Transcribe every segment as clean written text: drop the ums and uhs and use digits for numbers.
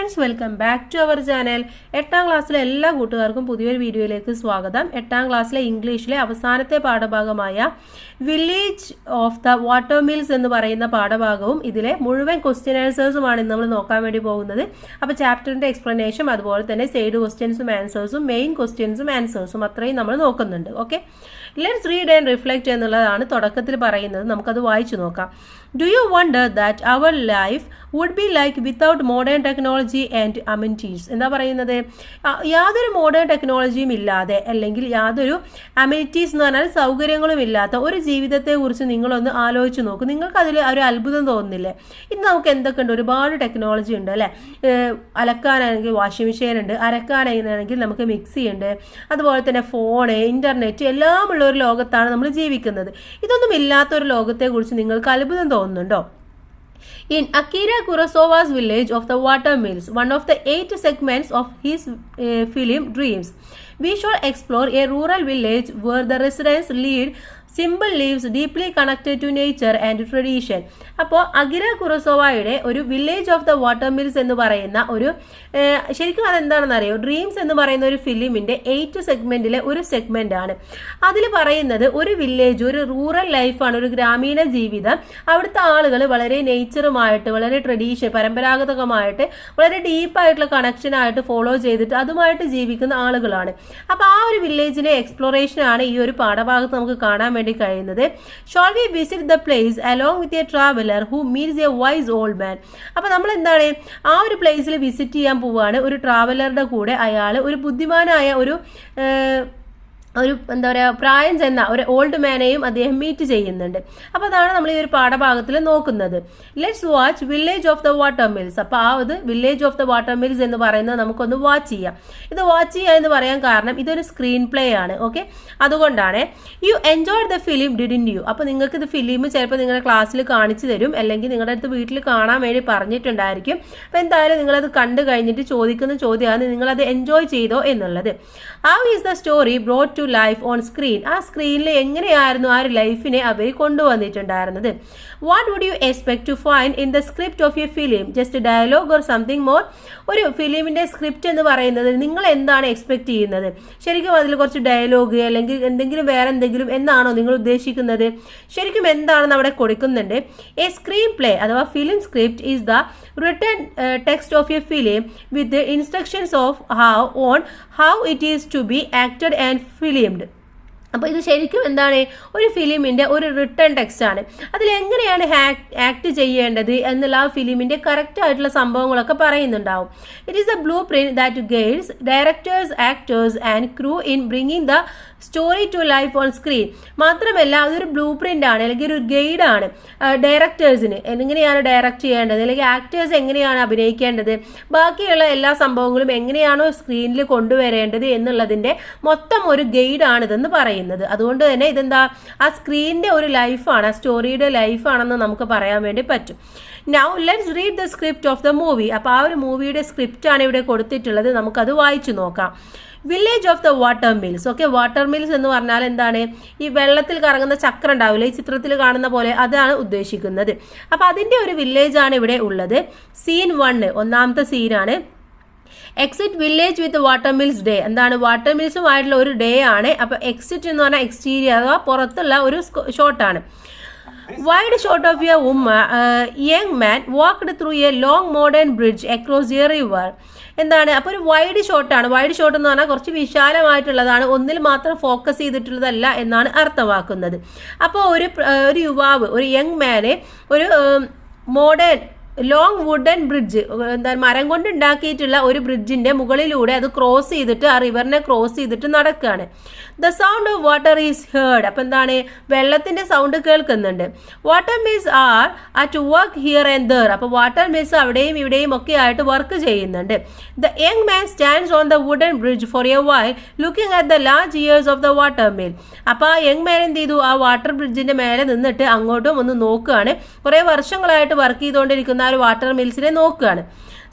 Friends, welcome back to our channel. 8ാം ക്ലാസ്സിലെ എല്ലാ കൂട്ടുകാർക്കും പുതിയൊരു വീഡിയോയിലേക്ക് സ്വാഗതം. 8ാം ക്ലാസ്സിലെ ഇംഗ്ലീഷിലെ അവസാനത്തെ പാഠഭാഗമായ village of the water mills എന്ന് പറയുന്ന പാഠഭാഗവും ഇതിലെ മുഴുവൻ ക്വസ്റ്റ്യൻ ആൻസേഴ്സുമാണ് നമ്മൾ നോക്കാൻ വേണ്ടി പോകുന്നത്. അപ്പോൾ ചാപ്റ്ററിന്റെ എക്സ്പ്ലനേഷൻ അതുപോലെ തന്നെ സൈഡ് ക്വസ്റ്റ്യൻസും ആൻസേഴ്സും മെയിൻ ക്വസ്റ്റ്യൻസും ആൻസേഴ്സും അത്രയും നമ്മൾ നോക്കുന്നുണ്ട്. Okay, let's read and reflect എന്നുള്ളതാണ് തുടക്കത്തിൽ പറയുന്നത്. നമുക്കത് വായിച്ചു നോക്കാം. Do you wonder that our life would be like without modern technology and amenities? എന്താ പറയുന്നത്? യാതൊരു മോഡേൺ ടെക്നോളജിയും ഇല്ലാതെ അല്ലെങ്കിൽ യാതൊരു അമിനിറ്റീസ് എന്ന് പറഞ്ഞാൽ സൗകര്യങ്ങളും ഇല്ലാത്ത ഒരു ജീവിതത്തെക്കുറിച്ച് നിങ്ങളൊന്ന് ആലോചിച്ച് നോക്കും. നിങ്ങൾക്ക് അതിൽ ഒരു അത്ഭുതം തോന്നുന്നില്ലേ? ഇന്ന് നമുക്ക് എന്തൊക്കെ ഉണ്ട്, ഒരുപാട് ടെക്നോളജി ഉണ്ട് അല്ലേ? അലക്കാനാണെങ്കിൽ വാഷിംഗ് മെഷീൻ ഉണ്ട്, അരക്കാനാണെങ്കിൽ നമുക്ക് മിക്സി ഉണ്ട്, അതുപോലെ തന്നെ ഫോണ്, ഇൻ്റർനെറ്റ് എല്ലാം ഉള്ള ഒരു ലോകത്താണ് നമ്മൾ ജീവിക്കുന്നത്. ഇതൊന്നും ഇല്ലാത്തൊരു ലോകത്തെക്കുറിച്ച് നിങ്ങൾക്ക് അത്ഭുതം തോന്നുന്നുണ്ടോ? In Akira Kurosawa's Village of the Water Mills, one of the 8 segments of his film Dreams, we shall explore a rural village where the residents lead simple lives deeply connected to nature and tradition. അപ്പോൾ Akira കുറോസോവയുടെ ഒരു village of the water mills എന്ന് പറയുന്ന ഒരു ശരിക്കും അതെന്താണെന്ന് അറിയോ? Dreams എന്ന് പറയുന്ന ഒരു ഫിലിമിൻ്റെ 8 സെഗ്മെൻറ്റിലെ ഒരു സെഗ്മെൻ്റ് ആണ്. അതിൽ പറയുന്നത് ഒരു വില്ലേജ്, ഒരു റൂറൽ ലൈഫാണ്, ഒരു ഗ്രാമീണ ജീവിതം. അവിടുത്തെ ആളുകൾ വളരെ നേച്ചറുമായിട്ട്, വളരെ ട്രഡീഷൻ, പരമ്പരാഗതമായിട്ട്, വളരെ ഡീപ്പായിട്ടുള്ള കണക്ഷനായിട്ട് ഫോളോ ചെയ്തിട്ട് അതുമായിട്ട് ജീവിക്കുന്ന ആളുകളാണ്. അപ്പോൾ ആ ഒരു വില്ലേജിലെ എക്സ്പ്ലോറേഷനാണ് ഈ ഒരു പാഠഭാഗത്ത് നമുക്ക് കാണാൻ വേണ്ടി കഴിയുന്നത്. Shall we visit the place along with a traveller who meets a wise old man? അപ്പോൾ നമ്മൾ എന്താണ് ആ ഒരു പ്ലേസിൽ വിസിറ്റ് ചെയ്യാൻ പോവുകയാണ് ഒരു ട്രാവലറുടെ കൂടെ. അയാൾ ഒരു ബുദ്ധിമാനായ ഒരു എന്താ പറയുക, പ്രായം ചെന്ന ഒരു ഓൾഡ് മാനെയും അദ്ദേഹം മീറ്റ് ചെയ്യുന്നുണ്ട്. അപ്പോൾ അതാണ് നമ്മൾ ഈ ഒരു പാഠഭാഗത്തിൽ നോക്കുന്നത്. Let's watch village of the water mills. അപ്പോൾ ആ ഒരു village of the water mills എന്ന് പറയുന്നത് നമുക്കൊന്ന് വാച്ച് ചെയ്യാം. ഇത് വാച്ച് ചെയ്യുക എന്ന് പറയാൻ കാരണം ഇതൊരു സ്ക്രീൻ പ്ലേ ആണ്. ഓക്കെ, അതുകൊണ്ടാണ്. You enjoy the film didn't you? അപ്പോൾ നിങ്ങൾക്ക് ഇത് ഫിലിം ചിലപ്പോൾ നിങ്ങളുടെ ക്ലാസ്സിൽ കാണിച്ചു തരും, അല്ലെങ്കിൽ നിങ്ങളുടെ അടുത്ത് വീട്ടിൽ കാണാൻ വേണ്ടി പറഞ്ഞിട്ടുണ്ടായിരിക്കും. അപ്പോൾ എന്തായാലും നിങ്ങളത് കണ്ടു കഴിഞ്ഞിട്ട് ചോദിക്കുന്ന ചോദ്യമാണ് നിങ്ങളത് എൻജോയ് ചെയ്തോ എന്നുള്ളത്. How is the story brought to life on screen? ആ സ്ക്രീനിൽ എങ്ങനെയായിരുന്നു ആ ഒരു ലൈഫിനെ അവർ കൊണ്ടുവന്നിട്ടുണ്ടായിരുന്നത്? What would you expect to find in the script of a film? Just dialogue or something more? ഒരു ഫിലിമിന്റെ സ്ക്രിപ്റ്റ് എന്ന് പറയുന്നത് നിങ്ങൾ എന്താണ് എക്സ്പെക്ട് ചെയ്യുന്നത്? ശരിക്കും അതിൽ കുറച്ച് ഡയലോഗ് അല്ലെങ്കിൽ എന്തെങ്കിലും വേറെ എന്തെങ്കിലും എന്നാണോ നിങ്ങൾ ഉദ്ദേശിക്കുന്നത്? ശരിക്കും എന്താണെന്ന് അവിടെ കൊടുക്കുന്നുണ്ട്. എ സ്ക്രീൻ പ്ലേ അഥവാ film script is the written text of a film with the instructions of how it is to be acted and filmed. അപ്പോൾ ഇത് ശരിക്കും എന്താണ്? ഒരു ഫിലിമിൻ്റെ ഒരു റിട്ടേൺ ടെക്സ്റ്റ് ആണ്. അതിലെങ്ങനെയാണ് ആക്ട് ചെയ്യേണ്ടത് എന്നുള്ള ആ ഫിലിമിൻ്റെ കറക്റ്റ് ആയിട്ടുള്ള സംഭവങ്ങളൊക്കെ പറയുന്നുണ്ടാവും. It is a blueprint that guides directors, actors and crew in bringing the story to life on screen. മാത്രമല്ല അതൊരു ബ്ലൂ പ്രിന്റ് ആണ്, അല്ലെങ്കിൽ ഒരു ഗൈഡാണ് ഡയറക്ടേഴ്സിന് എങ്ങനെയാണ് ഡയറക്റ്റ് ചെയ്യേണ്ടത്, അല്ലെങ്കിൽ ആക്ടേഴ്സ് എങ്ങനെയാണ് അഭിനയിക്കേണ്ടത്, ബാക്കിയുള്ള എല്ലാ സംഭവങ്ങളും എങ്ങനെയാണോ സ്ക്രീനിൽ കൊണ്ടുവരേണ്ടത് എന്നുള്ളതിൻ്റെ മൊത്തം ഒരു ഗൈഡാണിതെന്ന് പറയുന്നത്. അതുകൊണ്ട് തന്നെ ഇതെന്താ, ആ സ്ക്രീനിന്റെ ഒരു ലൈഫാണ്, ആ സ്റ്റോറിയുടെ ലൈഫാണെന്ന് നമുക്ക് പറയാൻ വേണ്ടി പറ്റും. Now let's read the script of the movie. അപ്പോൾ ആ ഒരു മൂവിയുടെ സ്ക്രിപ്റ്റ് ആണ് ഇവിടെ കൊടുത്തിട്ടുള്ളത്. നമുക്കത് വായിച്ചു നോക്കാം. Village of the water mills. Okay, water mills എന്ന് പറഞ്ഞാൽ എന്താണ്? ഈ വെള്ളത്തിൽ കറങ്ങുന്ന ചക്രം ഉണ്ടാവില്ല, ഈ ചിത്രത്തിൽ കാണുന്ന പോലെ, അതാണ് ഉദ്ദേശിക്കുന്നത്. അപ്പോൾ അതിൻ്റെ ഒരു വില്ലേജ് ആണ് ഇവിടെ ഉള്ളത്. സീൻ 1, ഒന്നാമത്തെ സീനാണ്. Exit village with water mills day. എന്താണ്? വാട്ടർ മിൽസുമായിട്ടുള്ള ഒരു ഡേ ആണ്. അപ്പോൾ എക്സിറ്റ് എന്ന് പറഞ്ഞാൽ എക്സ്റ്റീരിയർ അഥവാ പുറത്തുള്ള ഒരു ഷോട്ടാണ്. Wide shot of a young man walked through a long modern bridge across a river. എന്താണ്? അപ്പോൾ ഒരു വൈഡ് ഷോട്ടാണ്. വൈഡ് ഷോട്ട് എന്ന് പറഞ്ഞാൽ കുറച്ച് വിശാലമായിട്ടുള്ളതാണ്, ഒന്നിൽ മാത്രം ഫോക്കസ് ചെയ്തിട്ടുള്ളതല്ല എന്നാണ് അർത്ഥമാക്കുന്നത്. അപ്പോൾ ഒരു യുവാവ്, ഒരു യങ് മാനെ ഒരു മോഡേൺ ലോങ് വുഡൻ ബ്രിഡ്ജ്, എന്താ മരം കൊണ്ട് ഉണ്ടാക്കിയിട്ടുള്ള ഒരു ബ്രിഡ്ജിന്റെ മുകളിലൂടെ അത് ക്രോസ് ചെയ്തിട്ട് ആ റിവറിനെ ക്രോസ് ചെയ്തിട്ട് നടക്കുകയാണ്. The sound of water is heard. അപ്പം എന്താണ്? വെള്ളത്തിന്റെ സൗണ്ട് കേൾക്കുന്നുണ്ട്. Water mills are at work here and there. അപ്പോൾ വാട്ടർ മിൽസ് അവിടെയും ഇവിടെയും ഒക്കെ ആയിട്ട് വർക്ക് ചെയ്യുന്നുണ്ട്. The young man stands on the wooden bridge for a while looking at the large ears of the water mill. അപ്പോൾ ആ യങ് മാൻ എന്ത് ചെയ്തു? ആ വാട്ടർ ബ്രിഡ്ജിന്റെ മേലെ നിന്നിട്ട് അങ്ങോട്ടും ഒന്ന് നോക്കുകയാണ്. കുറേ വർഷങ്ങളായിട്ട് വർക്ക് ചെയ്തുകൊണ്ടിരിക്കുന്ന ഒരു വാട്ടർ മിൽസിനെ നോക്കുകയാണ്.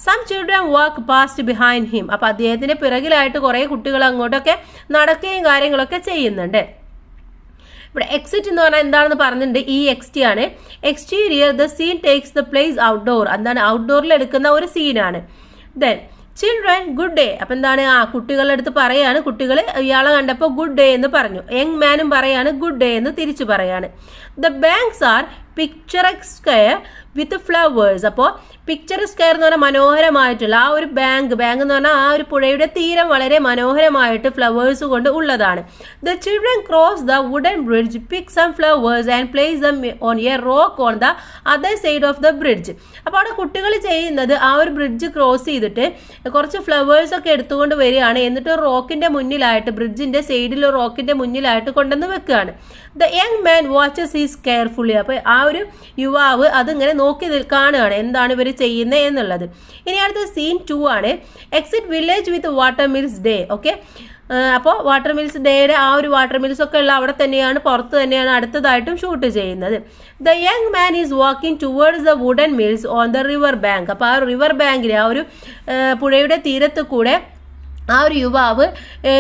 സം ചിൽഡ്രൻ വാക്ക് പാസ്റ്റ് ബിഹൈൻഡ് ഹിം. അപ്പോൾ അദ്ദേഹത്തിന്റെ പിറകിലായിട്ട് കുറേ കുട്ടികൾ അങ്ങോട്ടൊക്കെ നടക്കുകയും കാര്യങ്ങളൊക്കെ ചെയ്യുന്നുണ്ട്. ഇവിടെ എക്സിറ്റ് എന്ന് പറഞ്ഞാൽ എന്താണെന്ന് പറഞ്ഞിട്ടുണ്ട്. EXT ആണ്. Exterior the scene takes the place outdoor. എന്താണ്? ഔട്ട്ഡോറിൽ എടുക്കുന്ന ഒരു സീനാണ്. Then children good day. അപ്പം എന്താണ് കുട്ടികളുടെ അടുത്ത് പറയാണ്, കുട്ടികൾ ഇയാളെ കണ്ടപ്പോൾ ഗുഡ് ഡേ എന്ന് പറഞ്ഞു. യങ് മാനും പറയാണ് ഗുഡ് ഡേ എന്ന് തിരിച്ചു പറയാണ്. The banks are picturesque with flowers. അപ്പോൾ പിക്ചറസ്ക്വയർ എന്ന് പറഞ്ഞാൽ മനോഹരമായിട്ടുള്ള ആ ഒരു ബാങ്ക് എന്ന് പറഞ്ഞാൽ ആ ഒരു പുഴയുടെ തീരം വളരെ മനോഹരമായിട്ട് ഫ്ലവേഴ്സ് കൊണ്ട് ഉള്ളതാണ്. The children cross the wooden bridge, pick some flowers and place them on a rock on the other side of the bridge. അപ്പോൾ അവിടെ കുട്ടികൾ ചെയ്യുന്നത് ആ ഒരു ബ്രിഡ്ജ് ക്രോസ് ചെയ്തിട്ട് കുറച്ച് ഫ്ലവേഴ്സ് ഒക്കെ എടുത്തുകൊണ്ട് വരികയാണ്. എന്നിട്ട് റോക്കിന്റെ മുന്നിലായിട്ട്, ബ്രിഡ്ജിന്റെ സൈഡിൽ റോക്കിന്റെ മുന്നിലായിട്ട് കൊണ്ടുവന്ന് വെക്കുകയാണ്. The young man watches he's carefully. അപ്പോൾ ആ ഒരു യുവാവ് അതിങ്ങനെ നോക്കി കാണുകയാണ് എന്താണ് ഇവർ ചെയ്യുന്നത് എന്നുള്ളത്. ഇനി അടുത്ത സീൻ 2 ആണ്. Exit village with water mills day. Okay, അപ്പോൾ വാട്ടർ മിൽസ് ഡേയുടെ ആ ഒരു വാട്ടർ മിൽസ് ഒക്കെ ഉള്ള അവിടെ തന്നെയാണ്, പുറത്ത് തന്നെയാണ് അടുത്തതായിട്ടും ഷൂട്ട് ചെയ്യുന്നത്. The young man is walking towards the wooden mills on the river bank. അപ്പോൾ ആ റിവർ ബാങ്കിൽ, ആ ഒരു പുഴയുടെ തീരത്ത് കൂടെ ആ ഒരു യുവാവ്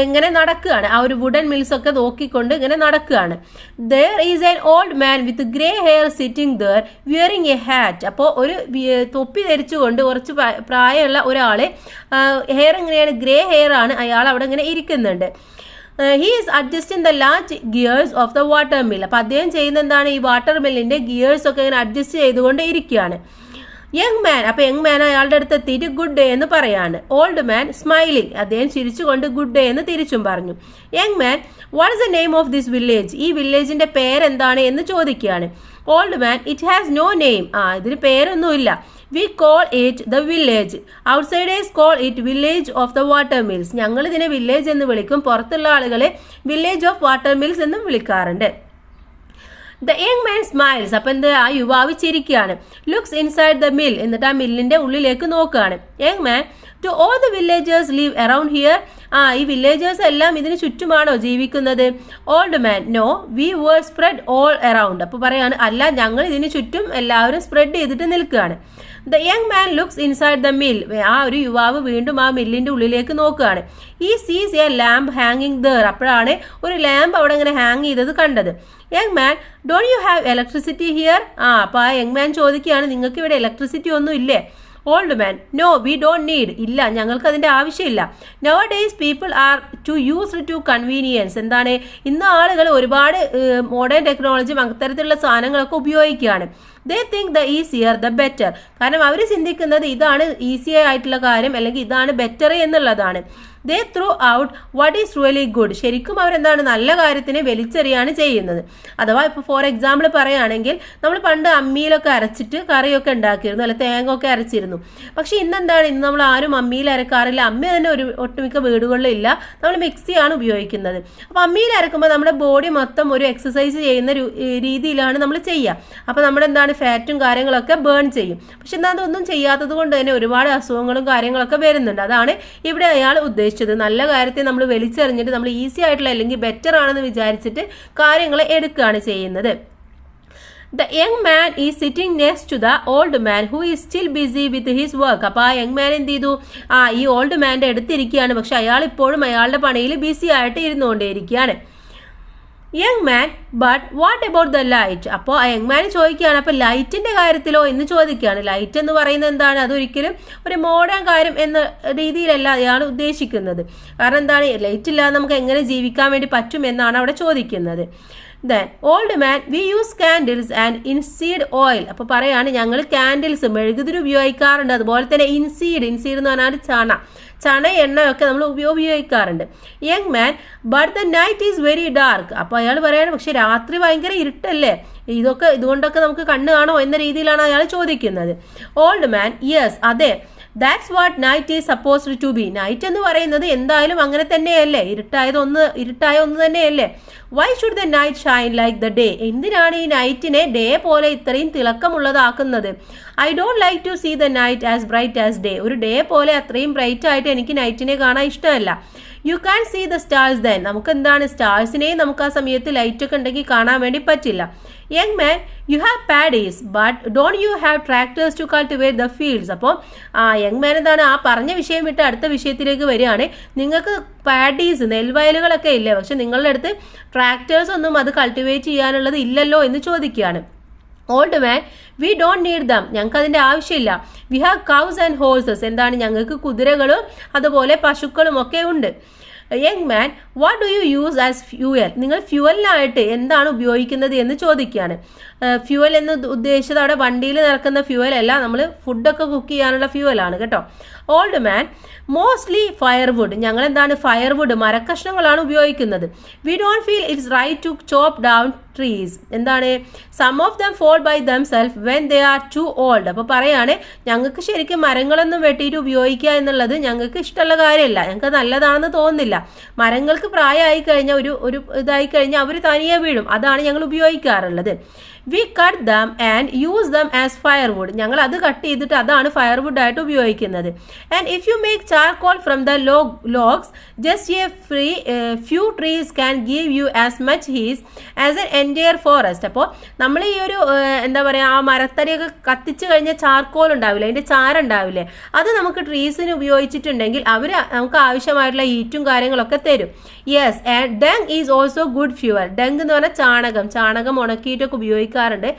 ഇങ്ങനെ നടക്കുകയാണ്, ആ ഒരു വുഡൻ മിൽസ് ഒക്കെ നോക്കിക്കൊണ്ട് ഇങ്ങനെ നടക്കുകയാണ്. There is an old man with grey hair sitting there wearing A hat. അപ്പോൾ ഒരു തൊപ്പി ധരിച്ചുകൊണ്ട് കുറച്ച് പ്രായമുള്ള ഒരാൾ, ഹെയർ ഇങ്ങനെയാണ്, ഗ്രേ ഹെയർ ആണ്, അയാൾ അവിടെ ഇങ്ങനെ ഇരിക്കുന്നുണ്ട്. He is adjusting the last gears of the water mill. അപ്പോൾ അദ്ദേഹം ചെയ്യുന്ന എന്താണ്, ഈ വാട്ടർ മില്ലിന്റെ ഗിയേഴ്സ് ഒക്കെ ഇങ്ങനെ അഡ്ജസ്റ്റ് ചെയ്തുകൊണ്ട് ഇരിക്കുകയാണ്. യങ് മാൻ, അപ്പോൾ യങ് മാൻ അയാളുടെ അടുത്ത് എത്തിയിട്ട് ഗുഡ് ഡേ എന്ന് പറയാണ്. ഓൾഡ് മാൻ സ്മൈലിംഗ്, അദ്ദേഹം ചിരിച്ചുകൊണ്ട് ഗുഡ് ഡേ എന്ന് തിരിച്ചും പറഞ്ഞു. Young man, what is the name of this village? ഈ വില്ലേജിന്റെ പേരെന്താണ് എന്ന് ചോദിക്കുകയാണ്. Old man, it has no name. ഇതിന് പേരൊന്നുമില്ല. We call it the village, outsiders call it village of the water mills. ഞങ്ങൾ ഇതിനെ വില്ലേജ് എന്ന് വിളിക്കും, പുറത്തുള്ള ആളുകളെ വില്ലേജ് ഓഫ് വാട്ടർ മിൽസ് എന്നും വിളിക്കാറുണ്ട്. The young man smiles. അപ്പം എന്ത്, ആ യുവാവ് ചിരിക്കുകയാണ്. ലുക്സ് ഇൻസൈഡ് ദ മിൽ, എന്നിട്ട് ആ മില്ലിന്റെ ഉള്ളിലേക്ക് നോക്കുകയാണ്. Young man, do all the villagers live around here. ഈ വില്ലേജേഴ്സ് എല്ലാം ഇതിന് ചുറ്റുമാണോ ജീവിക്കുന്നത്? Old man, no, we were spread all around. അപ്പോൾ പറയാണ്, അല്ല, ഞങ്ങൾ ഇതിന് ചുറ്റും എല്ലാവരും സ്പ്രെഡ് ചെയ്തിട്ട് നിൽക്കുകയാണ്. The young man looks inside the mill. ആ ഒരു യുവാവ് വീണ്ടും ആ മില്ലിന്റെ ഉള്ളിലേക്ക് നോക്കുകയാണ്. ഈ സീസ് എ ലാമ്പ് ഹാങ്ങിങ് ദർ. അപ്പോഴാണ് ഒരു ലാമ്പ് അവിടെ ഇങ്ങനെ ഹാങ് ചെയ്തത് കണ്ടത്. Young man, don't you have electricity here? അപ്പോൾ ആ യങ് മാൻ ചോദിക്കുകയാണ്, നിങ്ങൾക്ക് ഇവിടെ ഇലക്ട്രിസിറ്റി ഒന്നും ഇല്ലേ? Old man, no, we don't need. ഇല്ല, ഞങ്ങൾക്ക് അതിന്റെ ആവശ്യമില്ല. Nowadays people are to use to convenience. എന്താണ്, ഇന്ന് ആളുകൾ ഒരുപാട് മോഡേൺ ടെക്നോളജി അത്തരത്തിലുള്ള സാധനങ്ങളൊക്കെ ഉപയോഗിക്കുകയാണ്. They think the easier the better. കാരണം അവർ ചിന്തിക്കുന്നത് ഇതാണ് ഈസി ആയിട്ടുള്ള കാര്യം, അല്ലെങ്കിൽ ഇതാണ് ബെറ്റർ എന്നുള്ളതാണ്. They throw out what is really good. ശരിക്കും അവരെന്താണ്, നല്ല കാര്യത്തിനെ വലിച്ചെറിയാണ് ചെയ്യുന്നത്. അഥവാ ഇപ്പോൾ ഫോർ എക്സാമ്പിൾ പറയുകയാണെങ്കിൽ, നമ്മൾ പണ്ട് അമ്മിയിലൊക്കെ അരച്ചിട്ട് കറിയൊക്കെ ഉണ്ടാക്കിയിരുന്നു, അല്ല തേങ്ങ ഒക്കെ അരച്ചിരുന്നു. പക്ഷെ ഇന്നെന്താണ്, ഇന്ന് നമ്മൾ ആരും അമ്മിയിൽ അരക്കാറില്ല. അമ്മ തന്നെ ഒട്ടുമിക്ക വീടുകളിലും ഇല്ല, നമ്മൾ മിക്സിയാണ് ഉപയോഗിക്കുന്നത്. അപ്പോൾ അമ്മിയിൽ അരക്കുമ്പോൾ നമ്മുടെ ബോഡി മൊത്തം ഒരു എക്സസൈസ് ചെയ്യുന്ന രീതിയിലാണ് നമ്മൾ ചെയ്യുക. അപ്പോൾ നമ്മുടെ എന്താണ്, ഫാറ്റും കാര്യങ്ങളൊക്കെ ബേൺ ചെയ്യും. പക്ഷെ എന്നാൽ അതൊന്നും ചെയ്യാത്തത് കൊണ്ട് തന്നെ ഒരുപാട് അസുഖങ്ങളും കാര്യങ്ങളൊക്കെ വരുന്നുണ്ട്. അതാണ് ഇവിടെ അയാൾ ഉദ്ദേശിച്ചത്. നല്ല കാര്യത്തെ നമ്മൾ വലിച്ചെറിഞ്ഞിട്ട് നമ്മൾ ഈസി ആയിട്ടുള്ള അല്ലെങ്കിൽ ബെറ്റർ ആണെന്ന് വിചാരിച്ചിട്ട് കാര്യങ്ങൾ എടുക്കുകയാണ് ചെയ്യുന്നത്. The young man is sitting next to the old man who is still busy with his work. അപ്പോൾ ആ യങ് മാൻ എന്ത് ചെയ്തു, ഈ ഓൾഡ് മാൻ്റെ അടുത്തിരിക്കുകയാണ്, പക്ഷെ അയാൾ ഇപ്പോഴും അയാളുടെ പണിയിൽ ബിസി ആയിട്ട് ഇരുന്നുകൊണ്ടേയിരിക്കുകയാണ്. Young man, but what about the light? അപ്പോൾ ആ യങ് മാൻ ചോദിക്കുകയാണ്, അപ്പോൾ ലൈറ്റിന്റെ കാര്യത്തിലോ എന്ന് ചോദിക്കുകയാണ്. ലൈറ്റ് എന്ന് പറയുന്നത് എന്താണ്, അതൊരിക്കലും ഒരു മോഡേൺ കാര്യം എന്ന രീതിയിലല്ല അയാൾ ഉദ്ദേശിക്കുന്നത്. കാരണം എന്താണ്, ലൈറ്റ് ഇല്ലാതെ നമുക്ക് എങ്ങനെ ജീവിക്കാൻ വേണ്ടി പറ്റും എന്നാണ് അവിടെ ചോദിക്കുന്നത്. Then old man, we use candles and linseed oil. അപ്പോൾ പറയാണ്, ഞങ്ങൾ കാൻഡിൽസ് മെഴുകുതിരി ഉപയോഗിക്കാറുണ്ട്, അതുപോലെ തന്നെ ഇൻസീഡ് എന്ന് പറഞ്ഞാൽ ചണ എണ്ണയൊക്കെ നമ്മൾ ഉപയോഗിക്കാറുണ്ട്. Young man, but the night is very dark. അപ്പോൾ അയാൾ പറയാണ്, പക്ഷെ രാത്രി ഭയങ്കര ഇരുട്ടല്ലേ, ഇതുകൊണ്ടൊക്കെ നമുക്ക് കണ്ണ് കാണോ എന്ന രീതിയിലാണ് അയാൾ ചോദിക്കുന്നത്. ഓൾഡ് മാൻ, യെസ്, അതെ, that's what night is supposed to be. Night എന്ന് പറയുന്നത് എന്തായാലും അങ്ങനെ തന്നെയല്ലേ, ഇരുട്ടായ ഒന്ന് തന്നെയല്ലേ. Why should the night shine like the day? എന്തിനാണ് ഈ നൈറ്റിനെ ഡേ പോലെ ഇത്രയും തിളക്കമുള്ളതാക്കുന്നത്? I don't like to see the night as bright as day. ഒരു ഡേ പോലെ അത്രയും ബ്രൈറ്റ് ആയിട്ട് എനിക്ക് നൈറ്റിനെ കാണാൻ ഇഷ്ടമല്ല. You can see the stars then. നമുക്ക് എന്താണ്, സ്റ്റാർസിനെയും നമുക്ക് ആ സമയത്ത് ലൈറ്റ് ഒക്കെ ഉണ്ടെങ്കിൽ കാണാൻ വേണ്ടി പറ്റില്ല. Young man, you have paddies but don't you have tractors to cultivate the fields. അപ്പോൾ യങ് മാൻ എന്താണ്, ആ പറഞ്ഞ വിഷയം വിട്ട് അടുത്ത വിഷയത്തിലേക്ക് വരികയാണ്. നിങ്ങൾക്ക് പാഡീസ്, നെൽവയലുകളൊക്കെ ഇല്ലേ, പക്ഷെ നിങ്ങളുടെ അടുത്ത് ട്രാക്ടേഴ്സ് ഒന്നും അത് കൾട്ടിവേറ്റ് ചെയ്യാനുള്ളത് ഇല്ലല്ലോ എന്ന് ചോദിക്കുകയാണ്. Old man V don't need dum, ഞങ്ങൾക്ക് അതിൻ്റെ ആവശ്യമില്ല. We have cows and horses, എന്താണ് ഞങ്ങൾക്ക് കുതിരകളും അതുപോലെ പശുക്കളും ഒക്കെ ഉണ്ട്. Young man what do you use as fuel, നിങ്ങൾ ഫ്യൂവലിനായിട്ട് എന്താണ് ഉപയോഗിക്കുന്നത് എന്ന് ചോദിക്കുകയാണ്. ഫ്യൂവൽ എന്ന് ഉദ്ദേശിച്ചത് അവിടെ വണ്ടിയിൽ നടക്കുന്ന ഫ്യൂവൽ അല്ല, നമ്മൾ ഫുഡൊക്കെ കുക്ക് ചെയ്യാനുള്ള ഫ്യൂവലാണ് കേട്ടോ. ഓൾഡ് മാൻ മോസ്റ്റ്ലി ഫയർവുഡ്, ഞങ്ങൾ എന്താണ് ഫയർവുഡ് മരക്കഷ്ണങ്ങളാണ് ഉപയോഗിക്കുന്നത്. We don't feel it's right to chop down trees, എന്താണ് some of them fall by themselves when they are too old. അപ്പോൾ പറയാണ് ഞങ്ങൾക്ക് ശരിക്കും മരങ്ങളൊന്നും വെട്ടിയിട്ട് ഉപയോഗിക്കുക എന്നുള്ളത് ഞങ്ങൾക്ക് ഇഷ്ടമുള്ള കാര്യമല്ല, ഞങ്ങൾക്ക് നല്ലതാണെന്ന് തോന്നുന്നില്ല. മരങ്ങൾക്ക് പ്രായമായി കഴിഞ്ഞാൽ ഒരു ഇതായി കഴിഞ്ഞാൽ അവർ തനിയെ വീഴും, അതാണ് ഞങ്ങൾ ഉപയോഗിക്കാറുള്ളത്. We cut them and use them as firewood, ഞങ്ങൾ അത് കട്ട് ചെയ്തിട്ട് അതാണ് ഫയർവുഡ് ആയിട്ട് ഉപയോഗിക്കുന്നത്. And if you make charcoal from the logs just a few trees can give you as much heat as an entire forest. അപ്പോൾ നമ്മൾ ഈ ഒരു എന്താ പറയുക, ആ മരത്തടിയൊക്കെ കത്തിച്ച് കഴിഞ്ഞാൽ ചാർക്കോൾ ഉണ്ടാവില്ലേ, അതിൻ്റെ ചാരുണ്ടാവില്ലേ, അത് നമുക്ക് ട്രീസിന് ഉപയോഗിച്ചിട്ടുണ്ടെങ്കിൽ അവർ നമുക്ക് ആവശ്യമായിട്ടുള്ള ഹീറ്റും കാര്യങ്ങളൊക്കെ തരും. Yes, and dung is also good fuel. Dung എന്ന് പറഞ്ഞാൽ ചാണകം ഉണക്കിയിട്ടൊക്കെ ഉപയോഗിക്കാറുണ്ട്.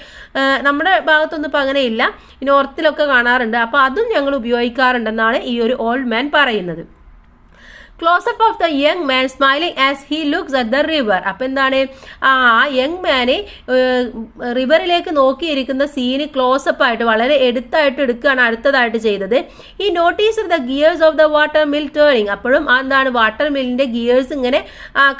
നമ്മുടെ ഭാഗത്തൊന്നും ഇപ്പം അങ്ങനെ ഇല്ല, നോർത്തിലൊക്കെ കാണാറുണ്ട്. അപ്പോൾ അതും ഞങ്ങൾ ഉപയോഗിക്കാറുണ്ടെന്നാണ് ഈ ഒരു ഓൾഡ് മാൻ പറയുന്നത്. Close-up of the young man smiling as he looks at the river. അപ്പം എന്താണ് ആ യങ് മാനെ റിവറിലേക്ക് നോക്കിയിരിക്കുന്ന സീന് ക്ലോസപ്പ് ആയിട്ട് വളരെ എടുത്തായിട്ട് എടുക്കുകയാണ് അടുത്തതായിട്ട് ചെയ്തത്. ഈ notice the gears of the water mill turning. അപ്പോഴും എന്താണ് വാട്ടർ മില്ലിന്റെ ഗിയേഴ്സ് ഇങ്ങനെ